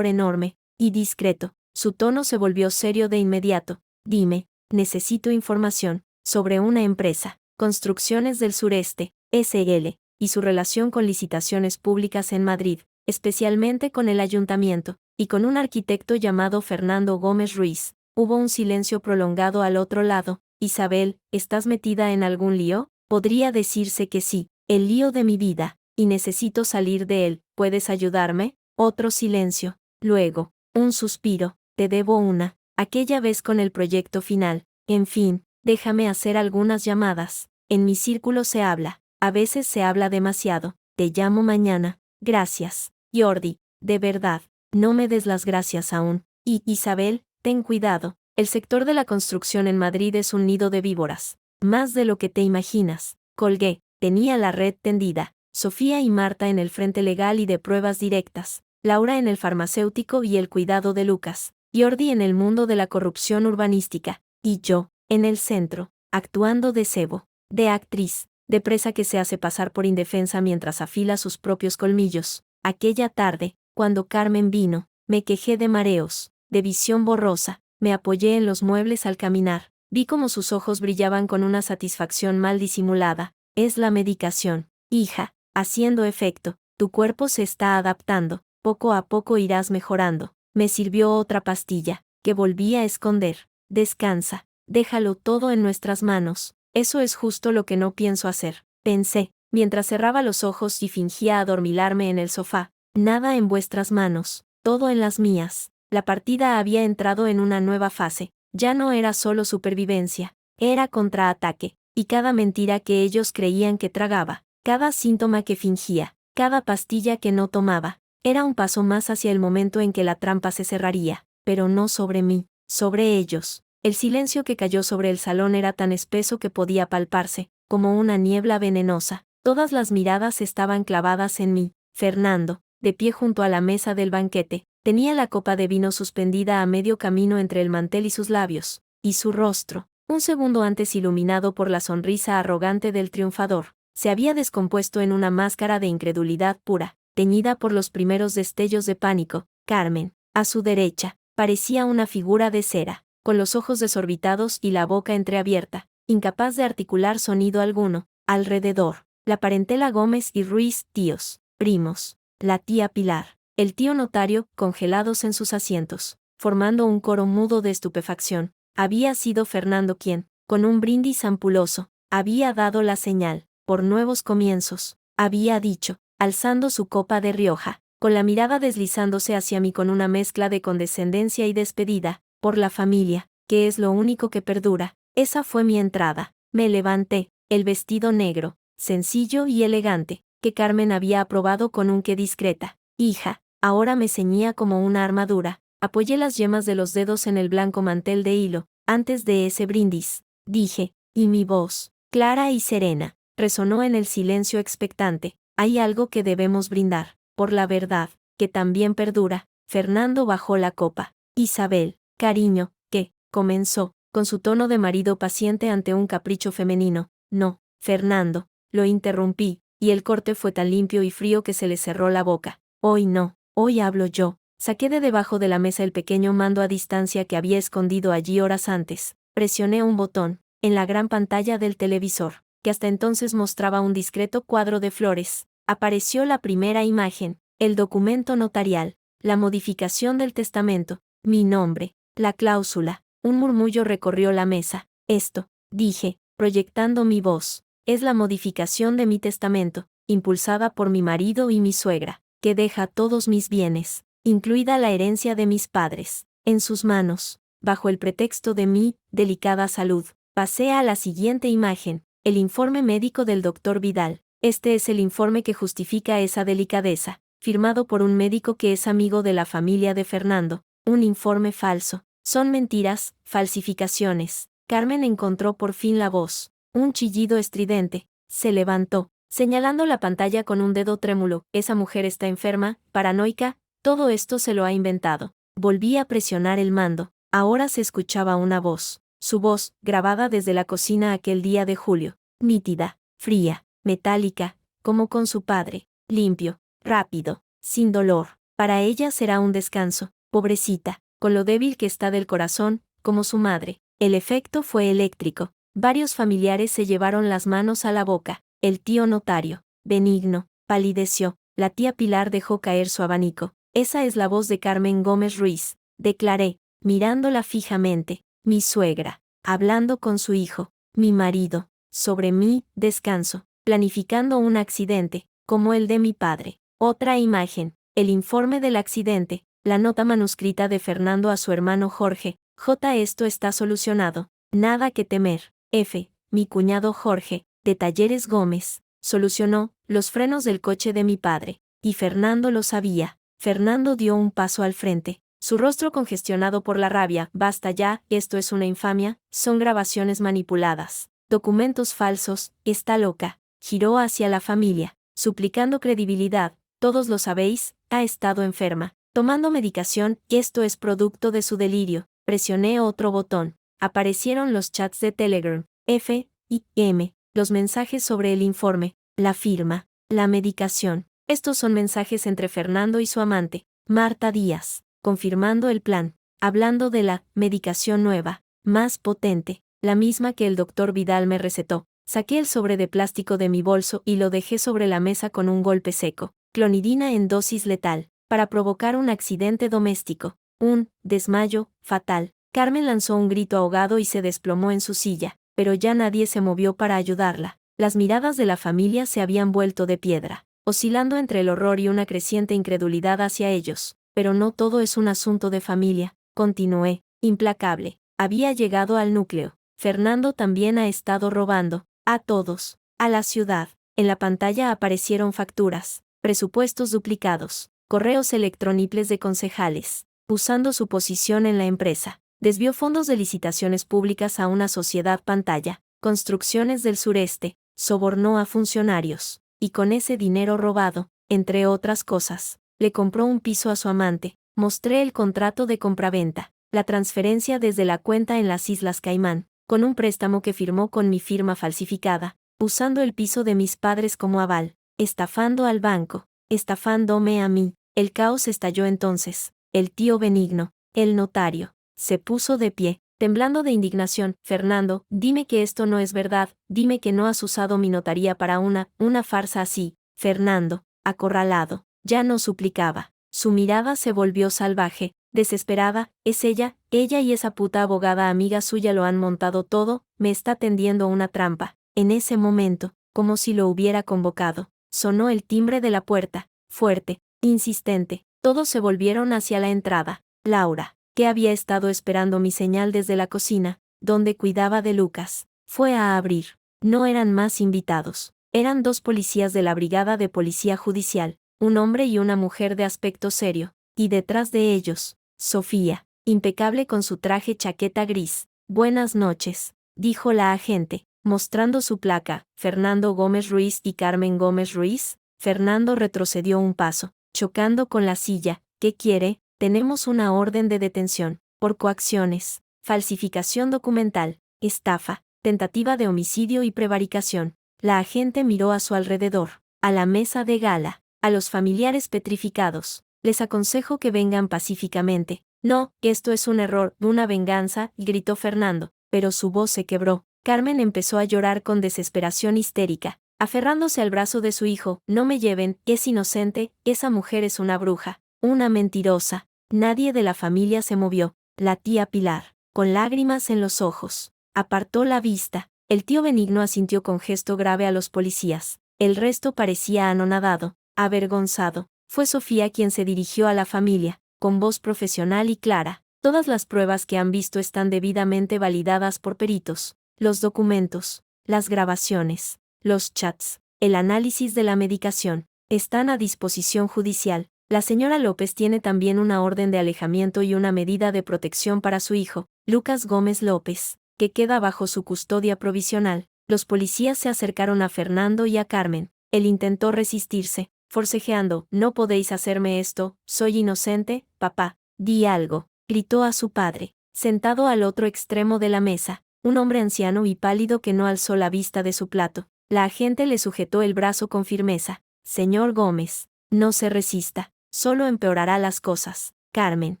enorme, y discreto. Su tono se volvió serio de inmediato. Dime, necesito información, sobre una empresa, Construcciones del Sureste, SL, y su relación con licitaciones públicas en Madrid, especialmente con el ayuntamiento, y con un arquitecto llamado Fernando Gómez Ruiz. Hubo un silencio prolongado al otro lado. Isabel, ¿estás metida en algún lío? Podría decirse que sí, el lío de mi vida, y necesito salir de él. ¿Puedes ayudarme? Otro silencio. Luego, un suspiro. Te debo una. Aquella vez con el proyecto final. En fin, déjame hacer algunas llamadas. En mi círculo se habla. A veces se habla demasiado. Te llamo mañana. Gracias. Jordi, de verdad, no me des las gracias aún. Y, Isabel, ten cuidado. El sector de la construcción en Madrid es un nido de víboras. Más de lo que te imaginas. Colgué. Tenía la red tendida. Sofía y Marta en el frente legal y de pruebas directas. Laura en el farmacéutico y el cuidado de Lucas. Jordi en el mundo de la corrupción urbanística. Y yo, en el centro, actuando de cebo, de actriz, de presa que se hace pasar por indefensa mientras afila sus propios colmillos. Aquella tarde, cuando Carmen vino, me quejé de mareos, de visión borrosa, me apoyé en los muebles al caminar, vi como sus ojos brillaban con una satisfacción mal disimulada. Es la medicación, hija, haciendo efecto, tu cuerpo se está adaptando, poco a poco irás mejorando. Me sirvió otra pastilla, que volví a esconder. Descansa, déjalo todo en nuestras manos. Eso es justo lo que no pienso hacer, pensé, mientras cerraba los ojos y fingía adormilarme en el sofá. Nada en vuestras manos, todo en las mías. La partida había entrado en una nueva fase. Ya no era solo supervivencia, era contraataque, y cada mentira que ellos creían que tragaba, cada síntoma que fingía, cada pastilla que no tomaba, era un paso más hacia el momento en que la trampa se cerraría, pero no sobre mí, sobre ellos. El silencio que cayó sobre el salón era tan espeso que podía palparse, como una niebla venenosa. Todas las miradas estaban clavadas en mí. Fernando, de pie junto a la mesa del banquete, Tenía la copa de vino suspendida a medio camino entre el mantel y sus labios, y su rostro, un segundo antes iluminado por la sonrisa arrogante del triunfador, se había descompuesto en una máscara de incredulidad pura, teñida por los primeros destellos de pánico. Carmen, a su derecha, parecía una figura de cera, con los ojos desorbitados y la boca entreabierta, incapaz de articular sonido alguno. Alrededor, la parentela Gómez y Ruiz, tíos, primos, la tía Pilar, el tío notario, congelados en sus asientos, formando un coro mudo de estupefacción. Había sido Fernando quien, con un brindis ampuloso, había dado la señal, por nuevos comienzos, había dicho, alzando su copa de Rioja, con la mirada deslizándose hacia mí con una mezcla de condescendencia y despedida, por la familia, que es lo único que perdura. Esa fue mi entrada. Me levanté, el vestido negro, sencillo y elegante, que Carmen había aprobado con un qué discreta. Hija, ahora me ceñía como una armadura. Apoyé las yemas de los dedos en el blanco mantel de hilo, antes de ese brindis, dije, y mi voz, clara y serena, resonó en el silencio expectante. Hay algo que debemos brindar, por la verdad, que también perdura. Fernando bajó la copa. Isabel, cariño, ¿qué? Comenzó, con su tono de marido paciente ante un capricho femenino. No, Fernando, lo interrumpí, y el corte fue tan limpio y frío que se le cerró la boca. Hoy no, hoy hablo yo. Saqué de debajo de la mesa el pequeño mando a distancia que había escondido allí horas antes. Presioné un botón, en la gran pantalla del televisor, que hasta entonces mostraba un discreto cuadro de flores. Apareció la primera imagen, el documento notarial, la modificación del testamento, mi nombre, la cláusula. Un murmullo recorrió la mesa. Esto, dije, proyectando mi voz, es la modificación de mi testamento, impulsada por mi marido y mi suegra, que deja todos mis bienes, incluida la herencia de mis padres, en sus manos, bajo el pretexto de mi delicada salud. Pasé a la siguiente imagen, el informe médico del doctor Vidal. Este es el informe que justifica esa delicadeza, firmado por un médico que es amigo de la familia de Fernando. Un informe falso. Son mentiras, falsificaciones. Carmen encontró por fin la voz. Un chillido estridente. Se levantó, señalando la pantalla con un dedo trémulo. Esa mujer está enferma, paranoica, todo esto se lo ha inventado. Volví a presionar el mando. Ahora se escuchaba una voz. Su voz, grabada desde la cocina aquel día de julio. Nítida, fría, metálica, como con su padre. Limpio, rápido, sin dolor. Para ella será un descanso. Pobrecita, con lo débil que está del corazón, como su madre. El efecto fue eléctrico. Varios familiares se llevaron las manos a la boca. El tío notario, benigno, palideció. La tía Pilar dejó caer su abanico. Esa es la voz de Carmen Gómez Ruiz, declaré, mirándola fijamente. Mi suegra, hablando con su hijo. Mi marido, sobre mí, descanso, planificando un accidente, como el de mi padre. Otra imagen, el informe del accidente. La nota manuscrita de Fernando a su hermano Jorge. J. Esto está solucionado. Nada que temer. F. Mi cuñado Jorge, de Talleres Gómez, solucionó los frenos del coche de mi padre. Y Fernando lo sabía. Fernando dio un paso al frente. Su rostro congestionado por la rabia. Basta ya, esto es una infamia, son grabaciones manipuladas. Documentos falsos, está loca. Giró hacia la familia, suplicando credibilidad. Todos lo sabéis, ha estado enferma. Tomando medicación, esto es producto de su delirio. Presioné otro botón. Aparecieron los chats de Telegram, F y M, los mensajes sobre el informe, la firma, la medicación. Estos son mensajes entre Fernando y su amante, Marta Díaz, confirmando el plan, hablando de la medicación nueva, más potente, la misma que el doctor Vidal me recetó. Saqué el sobre de plástico de mi bolso y lo dejé sobre la mesa con un golpe seco. Clonidina en dosis letal, para provocar un accidente doméstico, un desmayo fatal. Carmen lanzó un grito ahogado y se desplomó en su silla, pero ya nadie se movió para ayudarla. Las miradas de la familia se habían vuelto de piedra, oscilando entre el horror y una creciente incredulidad hacia ellos. Pero no todo es un asunto de familia, continué, implacable. Había llegado al núcleo. Fernando también ha estado robando, a todos, a la ciudad. En la pantalla aparecieron facturas, presupuestos duplicados, correos electrónicos de concejales, usando su posición en la empresa. Desvió fondos de licitaciones públicas a una sociedad pantalla, Construcciones del Sureste, sobornó a funcionarios, y con ese dinero robado, entre otras cosas, le compró un piso a su amante, Mostré el contrato de compraventa, la transferencia desde la cuenta en las Islas Caimán, con un préstamo que firmó con mi firma falsificada, usando el piso de mis padres como aval, estafando al banco, estafándome a mí. El caos estalló entonces. El tío Benigno, el notario, se puso de pie, temblando de indignación. Fernando, dime que esto no es verdad, dime que no has usado mi notaría para una farsa así. Fernando, acorralado, ya no suplicaba. Su mirada se volvió salvaje, desesperada. Es ella y esa puta abogada amiga suya lo han montado todo, me está tendiendo una trampa. En ese momento, como si lo hubiera convocado, sonó el timbre de la puerta, fuerte, insistente. Todos se volvieron hacia la entrada. Laura, que había estado esperando mi señal desde la cocina, donde cuidaba de Lucas, fue a abrir. No eran más invitados. Eran 2 policías de la Brigada de Policía Judicial, un hombre y una mujer de aspecto serio, y detrás de ellos, Sofía, impecable con su traje chaqueta gris. Buenas noches, dijo la agente, mostrando su placa. Fernando Gómez Ruiz y Carmen Gómez Ruiz. Fernando retrocedió un paso, chocando con la silla. ¿Qué quiere? Tenemos una orden de detención, por coacciones, falsificación documental, estafa, tentativa de homicidio y prevaricación. La agente miró a su alrededor, a la mesa de gala, a los familiares petrificados. Les aconsejo que vengan pacíficamente. No, esto es un error, una venganza, gritó Fernando, pero su voz se quebró. Carmen empezó a llorar con desesperación histérica, aferrándose al brazo de su hijo. No me lleven, es inocente, esa mujer es una bruja, una mentirosa. Nadie de la familia se movió. La tía Pilar, con lágrimas en los ojos, apartó la vista. El tío Benigno asintió con gesto grave a los policías. El resto parecía anonadado, avergonzado. Fue Sofía quien se dirigió a la familia, con voz profesional y clara. Todas las pruebas que han visto están debidamente validadas por peritos. Los documentos, las grabaciones, los chats, el análisis de la medicación, están a disposición judicial. La señora López tiene también una orden de alejamiento y una medida de protección para su hijo, Lucas Gómez López, que queda bajo su custodia provisional. Los policías se acercaron a Fernando y a Carmen. Él intentó resistirse, forcejeando. No podéis hacerme esto, soy inocente, papá, di algo, gritó a su padre, sentado al otro extremo de la mesa, un hombre anciano y pálido que no alzó la vista de su plato. La agente le sujetó el brazo con firmeza. Señor Gómez, no se resista, solo empeorará las cosas. Carmen,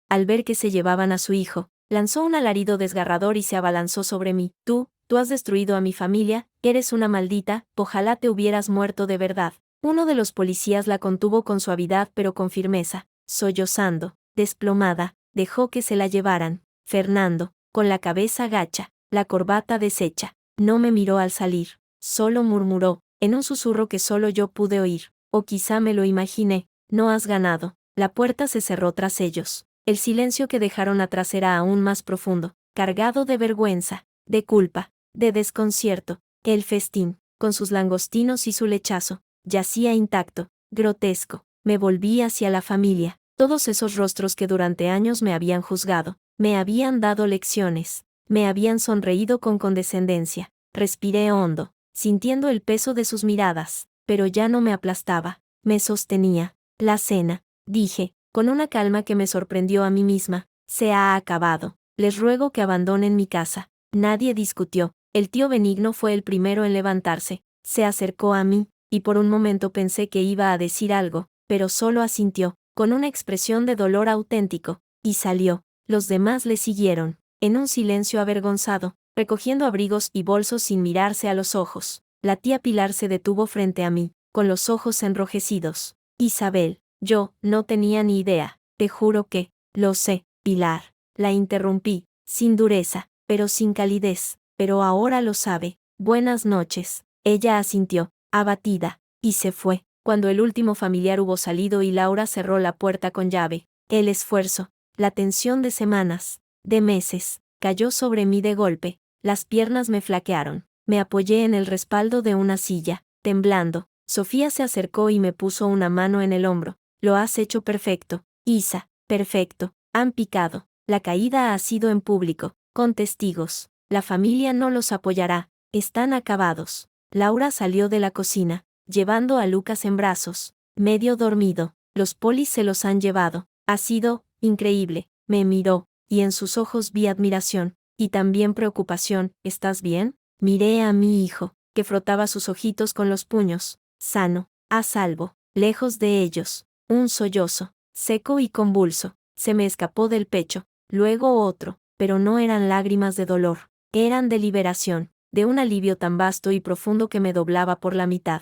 al ver que se llevaban a su hijo, lanzó un alarido desgarrador y se abalanzó sobre mí. Tú has destruido a mi familia, eres una maldita, ojalá te hubieras muerto de verdad. Uno de los policías la contuvo con suavidad pero con firmeza. Sollozando, desplomada, dejó que se la llevaran. Fernando, con la cabeza gacha, la corbata deshecha, no me miró al salir, solo murmuró, en un susurro que solo yo pude oír, o quizá me lo imaginé: no has ganado. La puerta se cerró tras ellos. El silencio que dejaron atrás era aún más profundo, cargado de vergüenza, de culpa, de desconcierto. El festín, con sus langostinos y su lechazo, yacía intacto, grotesco. Me volví hacia la familia. Todos esos rostros que durante años me habían juzgado, me habían dado lecciones, me habían sonreído con condescendencia. Respiré hondo, sintiendo el peso de sus miradas, pero ya no me aplastaba, me sostenía. La cena, dije, con una calma que me sorprendió a mí misma, se ha acabado. Les ruego que abandonen mi casa. Nadie discutió. El tío Benigno fue el primero en levantarse. Se acercó a mí, y por un momento pensé que iba a decir algo, pero solo asintió, con una expresión de dolor auténtico, y salió. Los demás le siguieron, en un silencio avergonzado, recogiendo abrigos y bolsos sin mirarse a los ojos. La tía Pilar se detuvo frente a mí, con los ojos enrojecidos. Isabel, yo no tenía ni idea, te juro que, lo sé, Pilar, la interrumpí, sin dureza, pero sin calidez, pero ahora lo sabe. Buenas noches. Ella asintió, abatida, y se fue. Cuando el último familiar hubo salido y Laura cerró la puerta con llave, el esfuerzo, la tensión de semanas, de meses, cayó sobre mí de golpe. Las piernas me flaquearon. Me apoyé en el respaldo de una silla, temblando. Sofía se acercó y me puso una mano en el hombro. Lo has hecho perfecto, Isa, perfecto. Han picado. La caída ha sido en público, con testigos. La familia no los apoyará. Están acabados. Laura salió de la cocina, llevando a Lucas en brazos, medio dormido. Los polis se los han llevado. Ha sido increíble, me miró, y en sus ojos vi admiración, y también preocupación. ¿Estás bien? Miré a mi hijo, que frotaba sus ojitos con los puños, sano, a salvo, lejos de ellos. Un sollozo, seco y convulso, se me escapó del pecho, luego otro, pero no eran lágrimas de dolor, eran de liberación, de un alivio tan vasto y profundo que me doblaba por la mitad.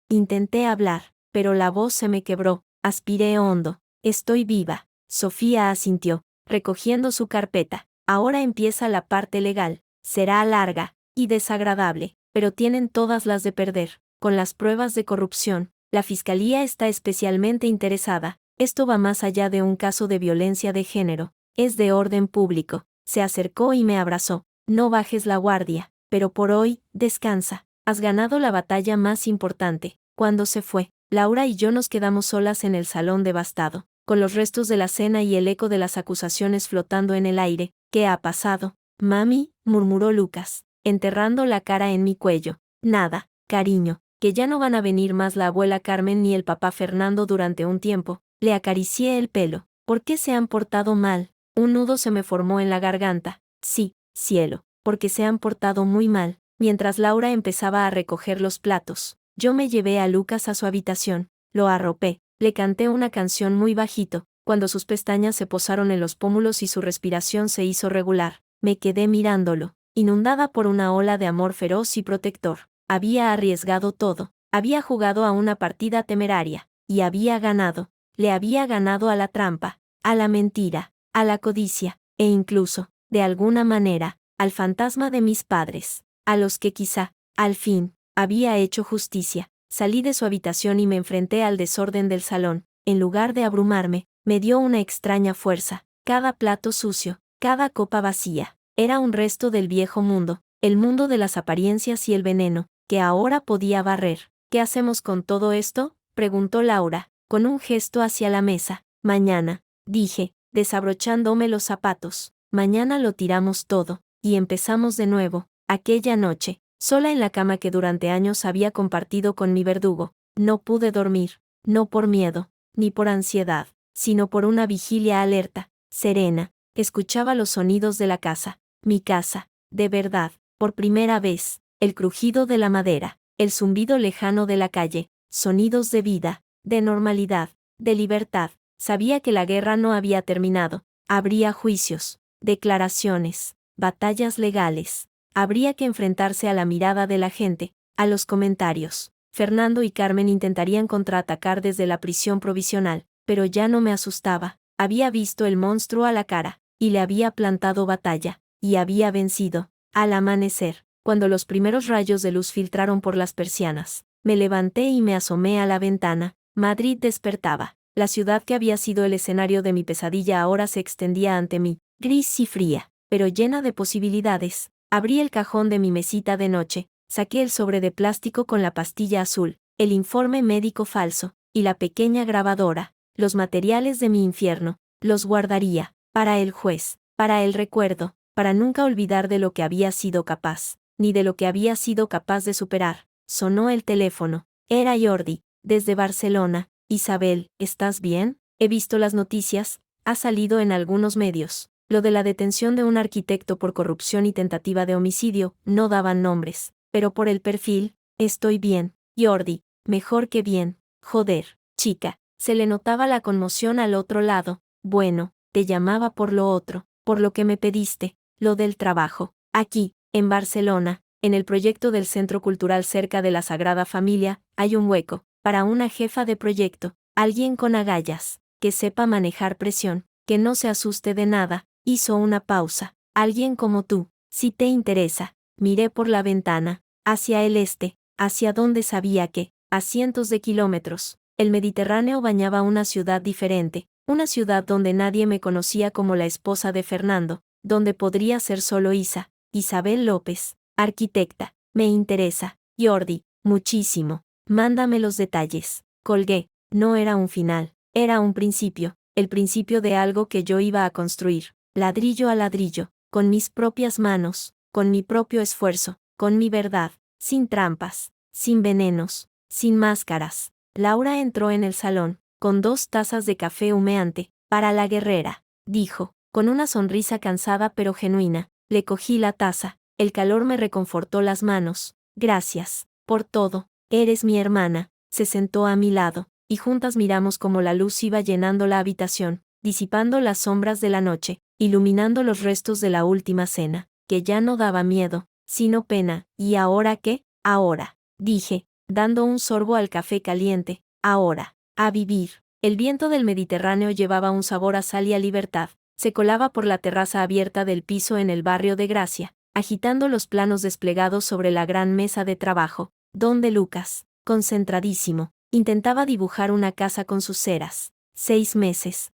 Intenté hablar, pero la voz se me quebró, aspiré hondo. Estoy viva. Sofía asintió, recogiendo su carpeta. Ahora empieza la parte legal. Será larga y desagradable, pero tienen todas las de perder. Con las pruebas de corrupción, la fiscalía está especialmente interesada. Esto va más allá de un caso de violencia de género. Es de orden público. Se acercó y me abrazó. No bajes la guardia, pero por hoy, descansa. Has ganado la batalla más importante. Cuando se fue, Laura y yo nos quedamos solas en el salón devastado, con los restos de la cena y el eco de las acusaciones flotando en el aire. ¿Qué ha pasado? Mami, murmuró Lucas, enterrando la cara en mi cuello. Nada, cariño, que ya no van a venir más la abuela Carmen ni el papá Fernando durante un tiempo. Le acaricié el pelo. ¿Por qué se han portado mal? Un nudo se me formó en la garganta. Sí, cielo, porque se han portado muy mal. Mientras Laura empezaba a recoger los platos, yo me llevé a Lucas a su habitación, lo arropé, le canté una canción muy bajito. Cuando sus pestañas se posaron en los pómulos y su respiración se hizo regular, me quedé mirándolo, inundada por una ola de amor feroz y protector. Había arriesgado todo, había jugado a una partida temeraria, y había ganado. Le había ganado a la trampa, a la mentira, a la codicia, e incluso, de alguna manera, al fantasma de mis padres, a los que quizá, al fin, había hecho justicia. Salí de su habitación y me enfrenté al desorden del salón. En lugar de abrumarme, me dio una extraña fuerza. Cada plato sucio, cada copa vacía, era un resto del viejo mundo, el mundo de las apariencias y el veneno, que ahora podía barrer. ¿Qué hacemos con todo esto?, preguntó Laura, con un gesto hacia la mesa. Mañana, dije, desabrochándome los zapatos. Mañana lo tiramos todo, y empezamos de nuevo. Aquella noche, sola en la cama que durante años había compartido con mi verdugo, no pude dormir, no por miedo, ni por ansiedad, sino por una vigilia alerta, serena. Escuchaba los sonidos de la casa, mi casa, de verdad, por primera vez, el crujido de la madera, el zumbido lejano de la calle, sonidos de vida, de normalidad, de libertad. Sabía que la guerra no había terminado, habría juicios, declaraciones, batallas legales. Habría que enfrentarse a la mirada de la gente, a los comentarios. Fernando y Carmen intentarían contraatacar desde la prisión provisional, pero ya no me asustaba. Había visto el monstruo a la cara, y le había plantado batalla, y había vencido. Al amanecer, cuando los primeros rayos de luz filtraron por las persianas, me levanté y me asomé a la ventana. Madrid despertaba. La ciudad que había sido el escenario de mi pesadilla ahora se extendía ante mí, gris y fría, pero llena de posibilidades. Abrí el cajón de mi mesita de noche, saqué el sobre de plástico con la pastilla azul, el informe médico falso, y la pequeña grabadora, los materiales de mi infierno. Los guardaría, para el juez, para el recuerdo, para nunca olvidar de lo que había sido capaz, ni de lo que había sido capaz de superar. Sonó el teléfono. Era Jordi, desde Barcelona. Isabel, ¿estás bien? He visto las noticias, ha salido en algunos medios. Lo de la detención de un arquitecto por corrupción y tentativa de homicidio, no daban nombres, pero por el perfil, estoy bien. Jordi, mejor que bien. Joder, chica, se le notaba la conmoción al otro lado. Bueno, te llamaba por lo otro, por lo que me pediste, lo del trabajo. Aquí, en Barcelona, en el proyecto del Centro Cultural cerca de la Sagrada Familia, hay un hueco, para una jefa de proyecto, alguien con agallas, que sepa manejar presión, que no se asuste de nada. Hizo una pausa. Alguien como tú, si te interesa. Miré por la ventana, hacia el este, hacia donde sabía que, a cientos de kilómetros, el Mediterráneo bañaba una ciudad diferente, una ciudad donde nadie me conocía como la esposa de Fernando, donde podría ser solo Isabel López, arquitecta. Me interesa, Jordi, muchísimo. Mándame los detalles. Colgué. No era un final, era un principio, el principio de algo que yo iba a construir, ladrillo a ladrillo, con mis propias manos, con mi propio esfuerzo, con mi verdad, sin trampas, sin venenos, sin máscaras. Laura entró en el salón, con 2 tazas de café humeante, Para la guerrera, dijo, con una sonrisa cansada pero genuina. Le cogí la taza. El calor me reconfortó las manos. Gracias por todo. Eres mi hermana. Se sentó a mi lado, y juntas miramos cómo la luz iba llenando la habitación, disipando las sombras de la noche, iluminando los restos de la última cena, que ya no daba miedo, sino pena. ¿Y ahora qué? Ahora, dije, dando un sorbo al café caliente, ahora, a vivir. El viento del Mediterráneo llevaba un sabor a sal y a libertad. Se colaba por la terraza abierta del piso en el barrio de Gracia, agitando los planos desplegados sobre la gran mesa de trabajo, donde Lucas, concentradísimo, intentaba dibujar una casa con sus ceras. 6 meses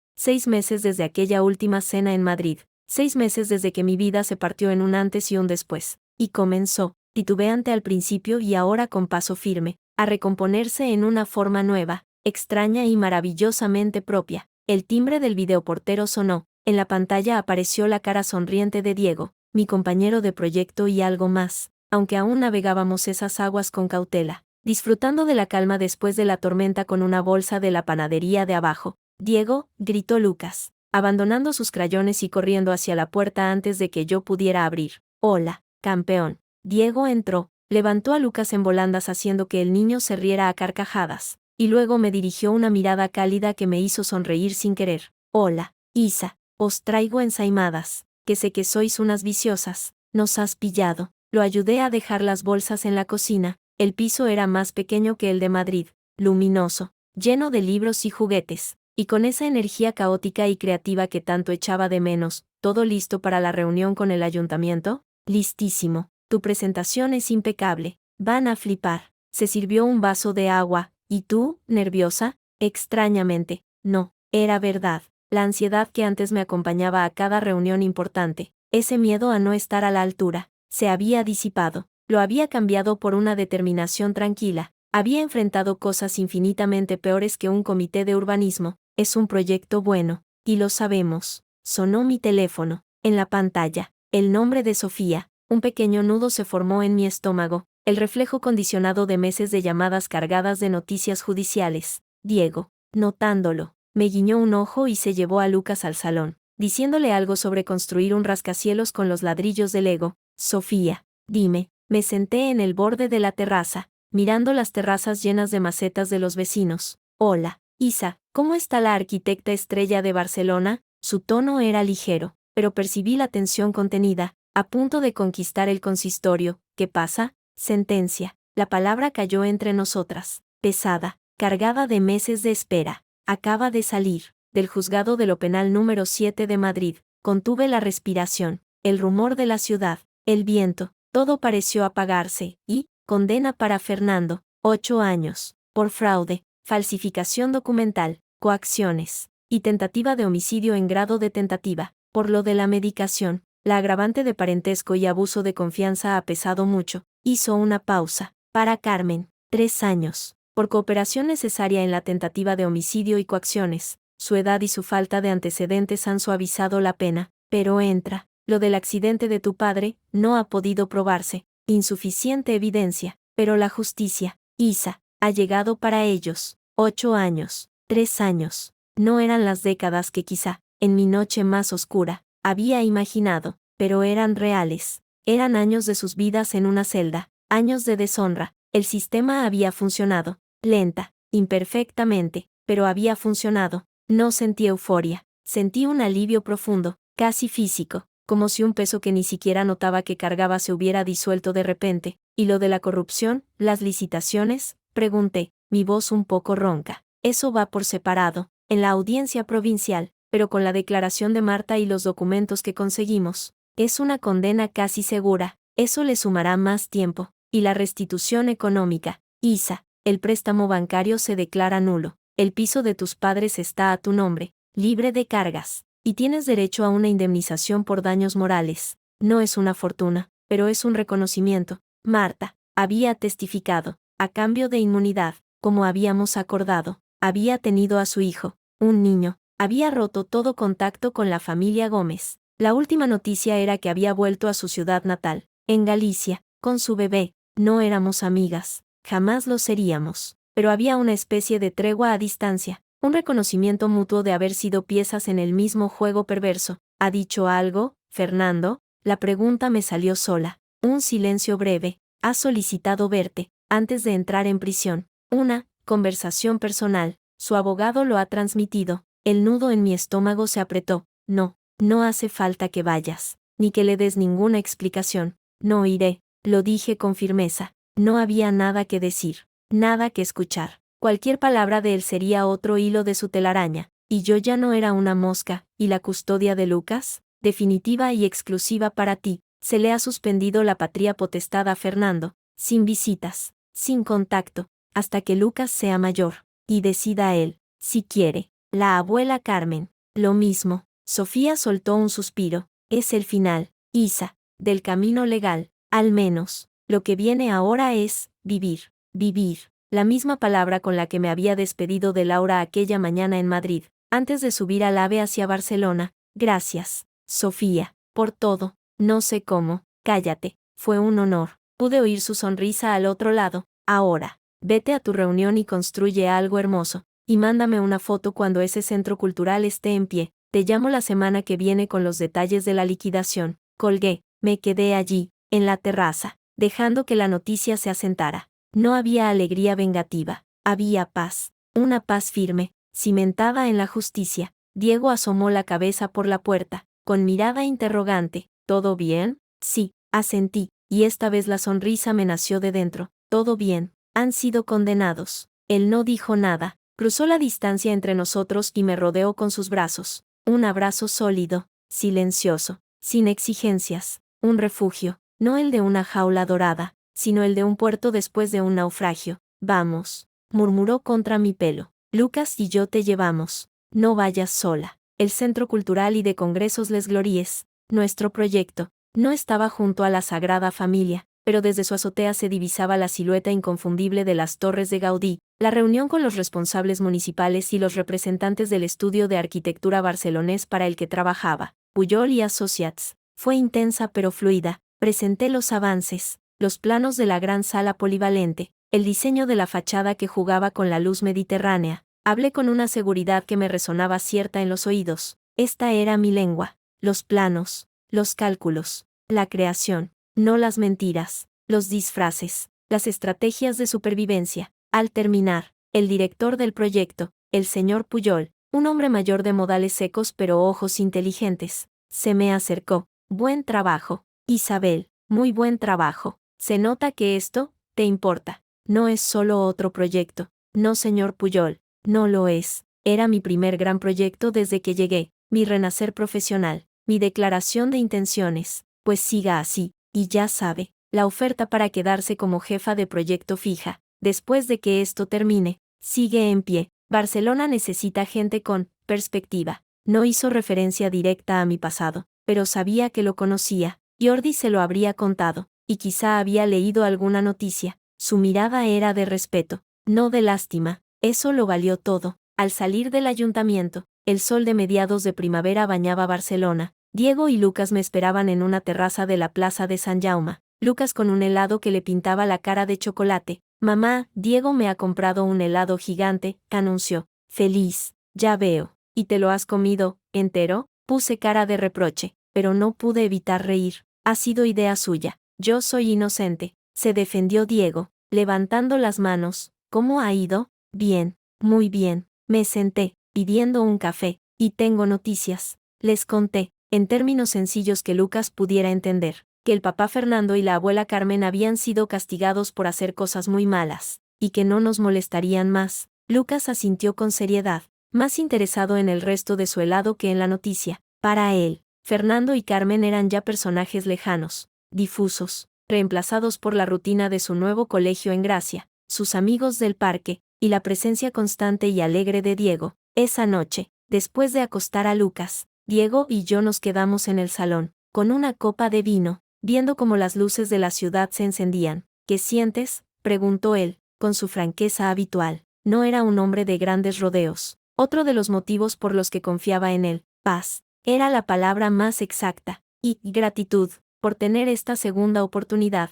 desde aquella última cena en Madrid, 6 meses desde que mi vida se partió en un antes y un después, y comenzó, titubeante al principio y ahora con paso firme, a recomponerse en una forma nueva, extraña y maravillosamente propia. El timbre del videoportero sonó. En la pantalla apareció la cara sonriente de Diego, mi compañero de proyecto y algo más, aunque aún navegábamos esas aguas con cautela, disfrutando de la calma después de la tormenta con una bolsa de la panadería de abajo. Diego, gritó Lucas, abandonando sus crayones y corriendo hacia la puerta antes de que yo pudiera abrir. Hola, campeón. Diego entró, levantó a Lucas en volandas haciendo que el niño se riera a carcajadas, y luego me dirigió una mirada cálida que me hizo sonreír sin querer. Hola, Isa. Os traigo ensaimadas, que sé que sois unas viciosas. Nos has pillado. Lo ayudé a dejar las bolsas en la cocina. El piso era más pequeño que el de Madrid, luminoso, lleno de libros y juguetes, y con esa energía caótica y creativa que tanto echaba de menos. ¿Todo listo para la reunión con el ayuntamiento? Listísimo. Tu presentación es impecable. Van a flipar. Se sirvió un vaso de agua. ¿Y tú, nerviosa? Extrañamente, no, era verdad. La ansiedad que antes me acompañaba a cada reunión importante, ese miedo a no estar a la altura, se había disipado. Lo había cambiado por una determinación tranquila. Había enfrentado cosas infinitamente peores que un comité de urbanismo. Es un proyecto bueno, y lo sabemos. Sonó mi teléfono. En la pantalla, el nombre de Sofía. Un pequeño nudo se formó en mi estómago, el reflejo condicionado de meses de llamadas cargadas de noticias judiciales. Diego, notándolo, me guiñó un ojo y se llevó a Lucas al salón, diciéndole algo sobre construir un rascacielos con los ladrillos de Lego. Sofía, dime. Me senté en el borde de la terraza, mirando las terrazas llenas de macetas de los vecinos. Hola, Isa, ¿cómo está la arquitecta estrella de Barcelona? Su tono era ligero, pero percibí la tensión contenida, a punto de conquistar el consistorio. ¿Qué pasa? Sentencia. La palabra cayó entre nosotras, pesada, cargada de meses de espera. Acaba de salir, del juzgado de lo penal número 7 de Madrid. Contuve la respiración, el rumor de la ciudad, el viento, todo pareció apagarse, y, condena para Fernando, 8 años, por fraude, falsificación documental, coacciones, y tentativa de homicidio en grado de tentativa. Por lo de la medicación, la agravante de parentesco y abuso de confianza ha pesado mucho. Hizo una pausa. Para Carmen, 3 años. Por cooperación necesaria en la tentativa de homicidio y coacciones, su edad y su falta de antecedentes han suavizado la pena, pero entra, lo del accidente de tu padre, no ha podido probarse, insuficiente evidencia, pero la justicia, Isa, ha llegado para ellos. 8 años, 3 años, no eran las décadas que quizá, en mi noche más oscura, había imaginado, pero eran reales, eran años de sus vidas en una celda, años de deshonra. El sistema había funcionado. Lenta, imperfectamente, pero había funcionado. No sentí euforia, sentí un alivio profundo, casi físico, como si un peso que ni siquiera notaba que cargaba se hubiera disuelto de repente. ¿Y lo de la corrupción, las licitaciones? Pregunté, mi voz un poco ronca. Eso va por separado, en la audiencia provincial, pero con la declaración de Marta y los documentos que conseguimos, es una condena casi segura. Eso le sumará más tiempo, y la restitución económica. Isa, el préstamo bancario se declara nulo, el piso de tus padres está a tu nombre, libre de cargas, y tienes derecho a una indemnización por daños morales. No es una fortuna, pero es un reconocimiento. Marta había testificado, a cambio de inmunidad, como habíamos acordado, había tenido a su hijo, un niño, había roto todo contacto con la familia Gómez. La última noticia era que había vuelto a su ciudad natal, en Galicia, con su bebé. No éramos amigas, jamás lo seríamos, pero había una especie de tregua a distancia, Un reconocimiento mutuo de haber sido piezas en el mismo juego perverso. ¿Ha dicho algo, Fernando? La pregunta me salió sola. Un silencio breve. ¿Ha solicitado verte, antes de entrar en prisión? Una conversación personal. Su abogado lo ha transmitido. El nudo en mi estómago se apretó. No, no hace falta que vayas, ni que le des ninguna explicación. No iré, lo dije con firmeza. No había nada que decir, nada que escuchar. Cualquier palabra de él sería otro hilo de su telaraña, y yo ya no era una mosca. ¿Y la custodia de Lucas? Definitiva y exclusiva para ti. Se le ha suspendido la patria potestad a Fernando, sin visitas, sin contacto, hasta que Lucas sea mayor, y decida él, si quiere. La abuela Carmen, lo mismo. Sofía soltó un suspiro. Es el final, Isa, del camino legal, al menos. Lo que viene ahora es vivir, vivir. La misma palabra con la que me había despedido de Laura aquella mañana en Madrid, antes de subir al AVE hacia Barcelona. Gracias, Sofía, por todo. No sé cómo. Cállate. Fue un honor. Pude oír su sonrisa al otro lado. Ahora, vete a tu reunión y construye algo hermoso. Y mándame una foto cuando ese centro cultural esté en pie. Te llamo la semana que viene con los detalles de la liquidación. Colgué. Me quedé allí, en la terraza, dejando que la noticia se asentara. No había alegría vengativa. Había paz. Una paz firme, cimentada en la justicia. Diego asomó la cabeza por la puerta, con mirada interrogante. ¿Todo bien? Sí, asentí, y esta vez la sonrisa me nació de dentro. Todo bien. Han sido condenados. Él no dijo nada. Cruzó la distancia entre nosotros y me rodeó con sus brazos. Un abrazo sólido, silencioso, sin exigencias. Un refugio, no el de una jaula dorada, sino el de un puerto después de un naufragio. Vamos, murmuró contra mi pelo. Lucas y yo te llevamos. No vayas sola. El Centro Cultural y de Congresos Les Glories, nuestro proyecto, no estaba junto a la Sagrada Familia, pero desde su azotea se divisaba la silueta inconfundible de las torres de Gaudí. La reunión con los responsables municipales y los representantes del estudio de arquitectura barcelonés para el que trabajaba, Pujol y Associates, fue intensa pero fluida. Presenté los avances, los planos de la gran sala polivalente, el diseño de la fachada que jugaba con la luz mediterránea. Hablé con una seguridad que me resonaba cierta en los oídos. Esta era mi lengua. Los planos, los cálculos, la creación, no las mentiras, los disfraces, las estrategias de supervivencia. Al terminar, el director del proyecto, el señor Pujol, un hombre mayor de modales secos pero ojos inteligentes, se me acercó. Buen trabajo, Isabel, muy buen trabajo. Se nota que esto te importa. No es solo otro proyecto. No, señor Pujol, no lo es. Era mi primer gran proyecto desde que llegué, mi renacer profesional, mi declaración de intenciones. Pues siga así, y ya sabe, la oferta para quedarse como jefa de proyecto fija, después de que esto termine, sigue en pie. Barcelona necesita gente con perspectiva. No hizo referencia directa a mi pasado, pero sabía que lo conocía. Jordi se lo habría contado, y quizá había leído alguna noticia. Su mirada era de respeto, no de lástima. Eso lo valió todo. Al salir del ayuntamiento, el sol de mediados de primavera bañaba Barcelona. Diego y Lucas me esperaban en una terraza de la plaza de San Jaume. Lucas con un helado que le pintaba la cara de chocolate. Mamá, Diego me ha comprado un helado gigante, anunció. Feliz, ya veo. ¿Y te lo has comido, entero? Puse cara de reproche, pero no pude evitar reír. Ha sido idea suya. Yo soy inocente, se defendió Diego, levantando las manos. ¿Cómo ha ido? Bien, muy bien. Me senté, pidiendo un café, y tengo noticias. Les conté, en términos sencillos que Lucas pudiera entender, que el papá Fernando y la abuela Carmen habían sido castigados por hacer cosas muy malas, y que no nos molestarían más. Lucas asintió con seriedad, más interesado en el resto de su helado que en la noticia. Para él, Fernando y Carmen eran ya personajes lejanos, difusos, reemplazados por la rutina de su nuevo colegio en Gracia, sus amigos del parque, y la presencia constante y alegre de Diego. Esa noche, después de acostar a Lucas, Diego y yo nos quedamos en el salón, con una copa de vino, viendo cómo las luces de la ciudad se encendían. ¿Qué sientes?, preguntó él, con su franqueza habitual. No era un hombre de grandes rodeos. Otro de los motivos por los que confiaba en él, paz, era la palabra más exacta, y gratitud, por tener esta segunda oportunidad.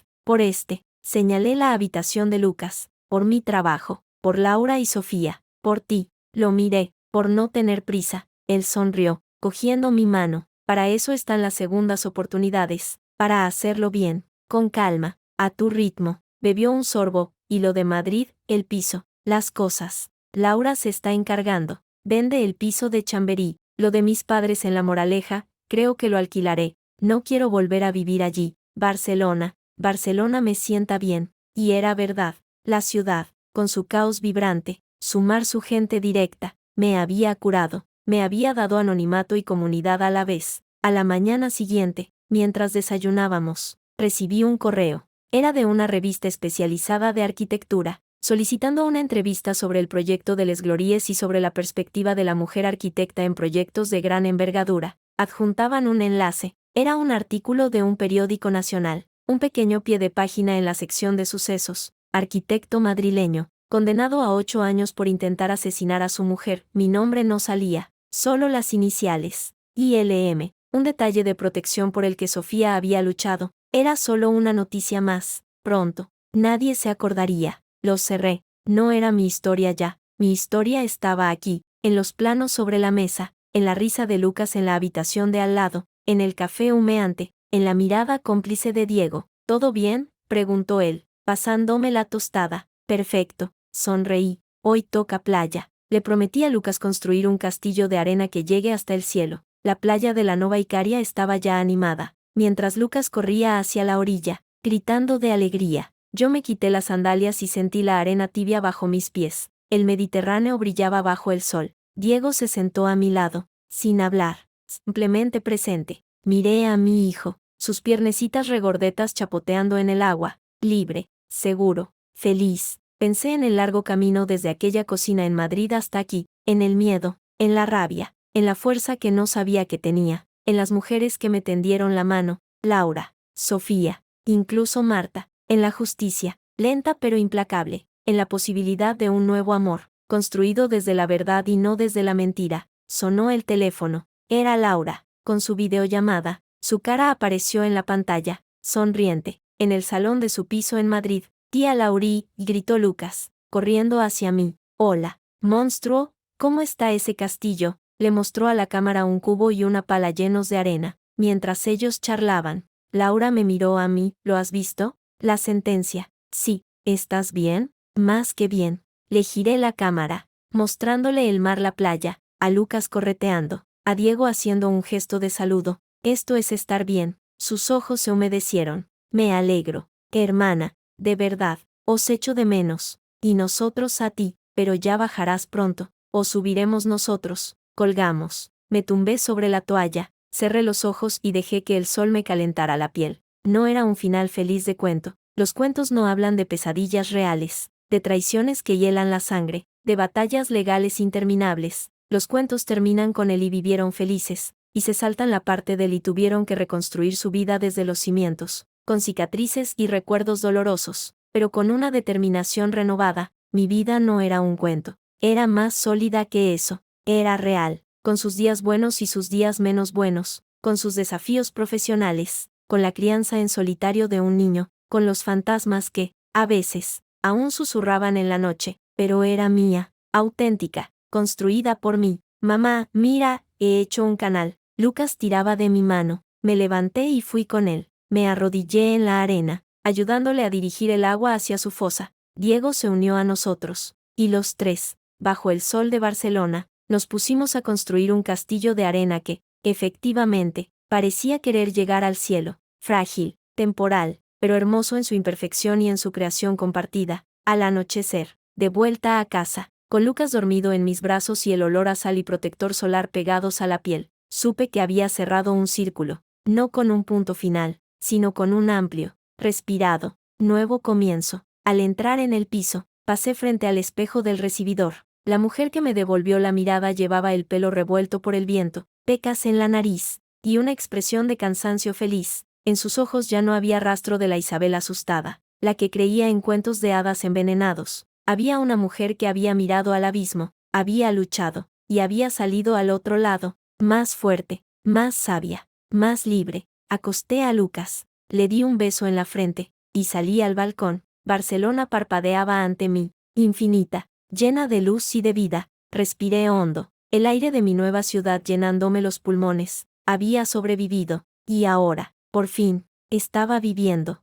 Señalé la habitación de Lucas, por mi trabajo, por Laura y Sofía, por ti. Lo miré, por no tener prisa. Él sonrió, cogiendo mi mano. Para eso están las segundas oportunidades, para hacerlo bien, con calma, a tu ritmo. Bebió un sorbo, y lo de Madrid, el piso, las cosas. Laura se está encargando. Vende el piso de Chamberí, lo de mis padres en La Moraleja, creo que lo alquilaré. No quiero volver a vivir allí. Barcelona, Barcelona me sienta bien. Y era verdad. La ciudad, con su caos vibrante, su mar, su gente directa, me había curado, me había dado anonimato y comunidad a la vez. A la mañana siguiente, mientras desayunábamos, recibí un correo. Era de una revista especializada de arquitectura, solicitando una entrevista sobre el proyecto de Les Glories y sobre la perspectiva de la mujer arquitecta en proyectos de gran envergadura. Adjuntaban un enlace. Era un artículo de un periódico nacional, un pequeño pie de página en la sección de sucesos. Arquitecto madrileño, condenado a 8 años por intentar asesinar a su mujer. Mi nombre no salía, solo las iniciales. ILM, un detalle de protección por el que Sofía había luchado. Era solo una noticia más. Pronto, nadie se acordaría. Lo cerré. No era mi historia ya. Mi historia estaba aquí, en los planos sobre la mesa, en la risa de Lucas en la habitación de al lado, en el café humeante, en la mirada cómplice de Diego. ¿Todo bien?, preguntó él, pasándome la tostada. Perfecto, sonreí. Hoy toca playa. Le prometí a Lucas construir un castillo de arena que llegue hasta el cielo. La playa de la Nova Icaria estaba ya animada, mientras Lucas corría hacia la orilla, gritando de alegría. Yo me quité las sandalias y sentí la arena tibia bajo mis pies. El Mediterráneo brillaba bajo el sol. Diego se sentó a mi lado, sin hablar, simplemente presente. Miré a mi hijo, sus piernecitas regordetas chapoteando en el agua, libre, seguro, feliz. Pensé en el largo camino desde aquella cocina en Madrid hasta aquí, en el miedo, en la rabia, en la fuerza que no sabía que tenía, en las mujeres que me tendieron la mano, Laura, Sofía, incluso Marta, en la justicia, lenta pero implacable, en la posibilidad de un nuevo amor, construido desde la verdad y no desde la mentira. Sonó el teléfono. Era Laura, con su videollamada. Su cara apareció en la pantalla, sonriente, en el salón de su piso en Madrid. Tía Laurí, gritó Lucas, corriendo hacia mí. Hola, monstruo, ¿cómo está ese castillo? Le mostró a la cámara un cubo y una pala llenos de arena, mientras ellos charlaban. Laura me miró a mí. ¿Lo has visto? La sentencia. Sí. ¿Estás bien? Más que bien. Le giré la cámara, mostrándole el mar, la playa, a Lucas correteando, a Diego haciendo un gesto de saludo. Esto es estar bien. Sus ojos se humedecieron. Me alegro, hermana, de verdad, os echo de menos. Y nosotros a ti, pero ya bajarás pronto, o subiremos nosotros. Colgamos. Me tumbé sobre la toalla, cerré los ojos y dejé que el sol me calentara la piel. No era un final feliz de cuento. Los cuentos no hablan de pesadillas reales, de traiciones que hielan la sangre, de batallas legales interminables. Los cuentos terminan con el y vivieron felices, y se saltan la parte del y tuvieron que reconstruir su vida desde los cimientos, con cicatrices y recuerdos dolorosos, pero con una determinación renovada. Mi vida no era un cuento, era más sólida que eso, era real, con sus días buenos y sus días menos buenos, con sus desafíos profesionales, con la crianza en solitario de un niño, con los fantasmas que, a veces, aún susurraban en la noche, pero era mía, auténtica, construida por mí. Mamá, mira, he hecho un canal. Lucas tiraba de mi mano. Me levanté y fui con él. Me arrodillé en la arena, ayudándole a dirigir el agua hacia su fosa. Diego se unió a nosotros, y los tres, bajo el sol de Barcelona, nos pusimos a construir un castillo de arena que, efectivamente, parecía querer llegar al cielo. Frágil, temporal, pero hermoso en su imperfección y en su creación compartida. Al anochecer, de vuelta a casa, con Lucas dormido en mis brazos y el olor a sal y protector solar pegados a la piel, supe que había cerrado un círculo, no con un punto final, sino con un amplio, respirado, nuevo comienzo. Al entrar en el piso, pasé frente al espejo del recibidor. La mujer que me devolvió la mirada llevaba el pelo revuelto por el viento, pecas en la nariz, y una expresión de cansancio feliz. En sus ojos ya no había rastro de la Isabel asustada, la que creía en cuentos de hadas envenenados. Había una mujer que había mirado al abismo, había luchado, y había salido al otro lado, más fuerte, más sabia, más libre. Acosté a Lucas, le di un beso en la frente, y salí al balcón. Barcelona parpadeaba ante mí, infinita, llena de luz y de vida. Respiré hondo, el aire de mi nueva ciudad llenándome los pulmones. Había sobrevivido, y ahora, por fin, estaba viviendo.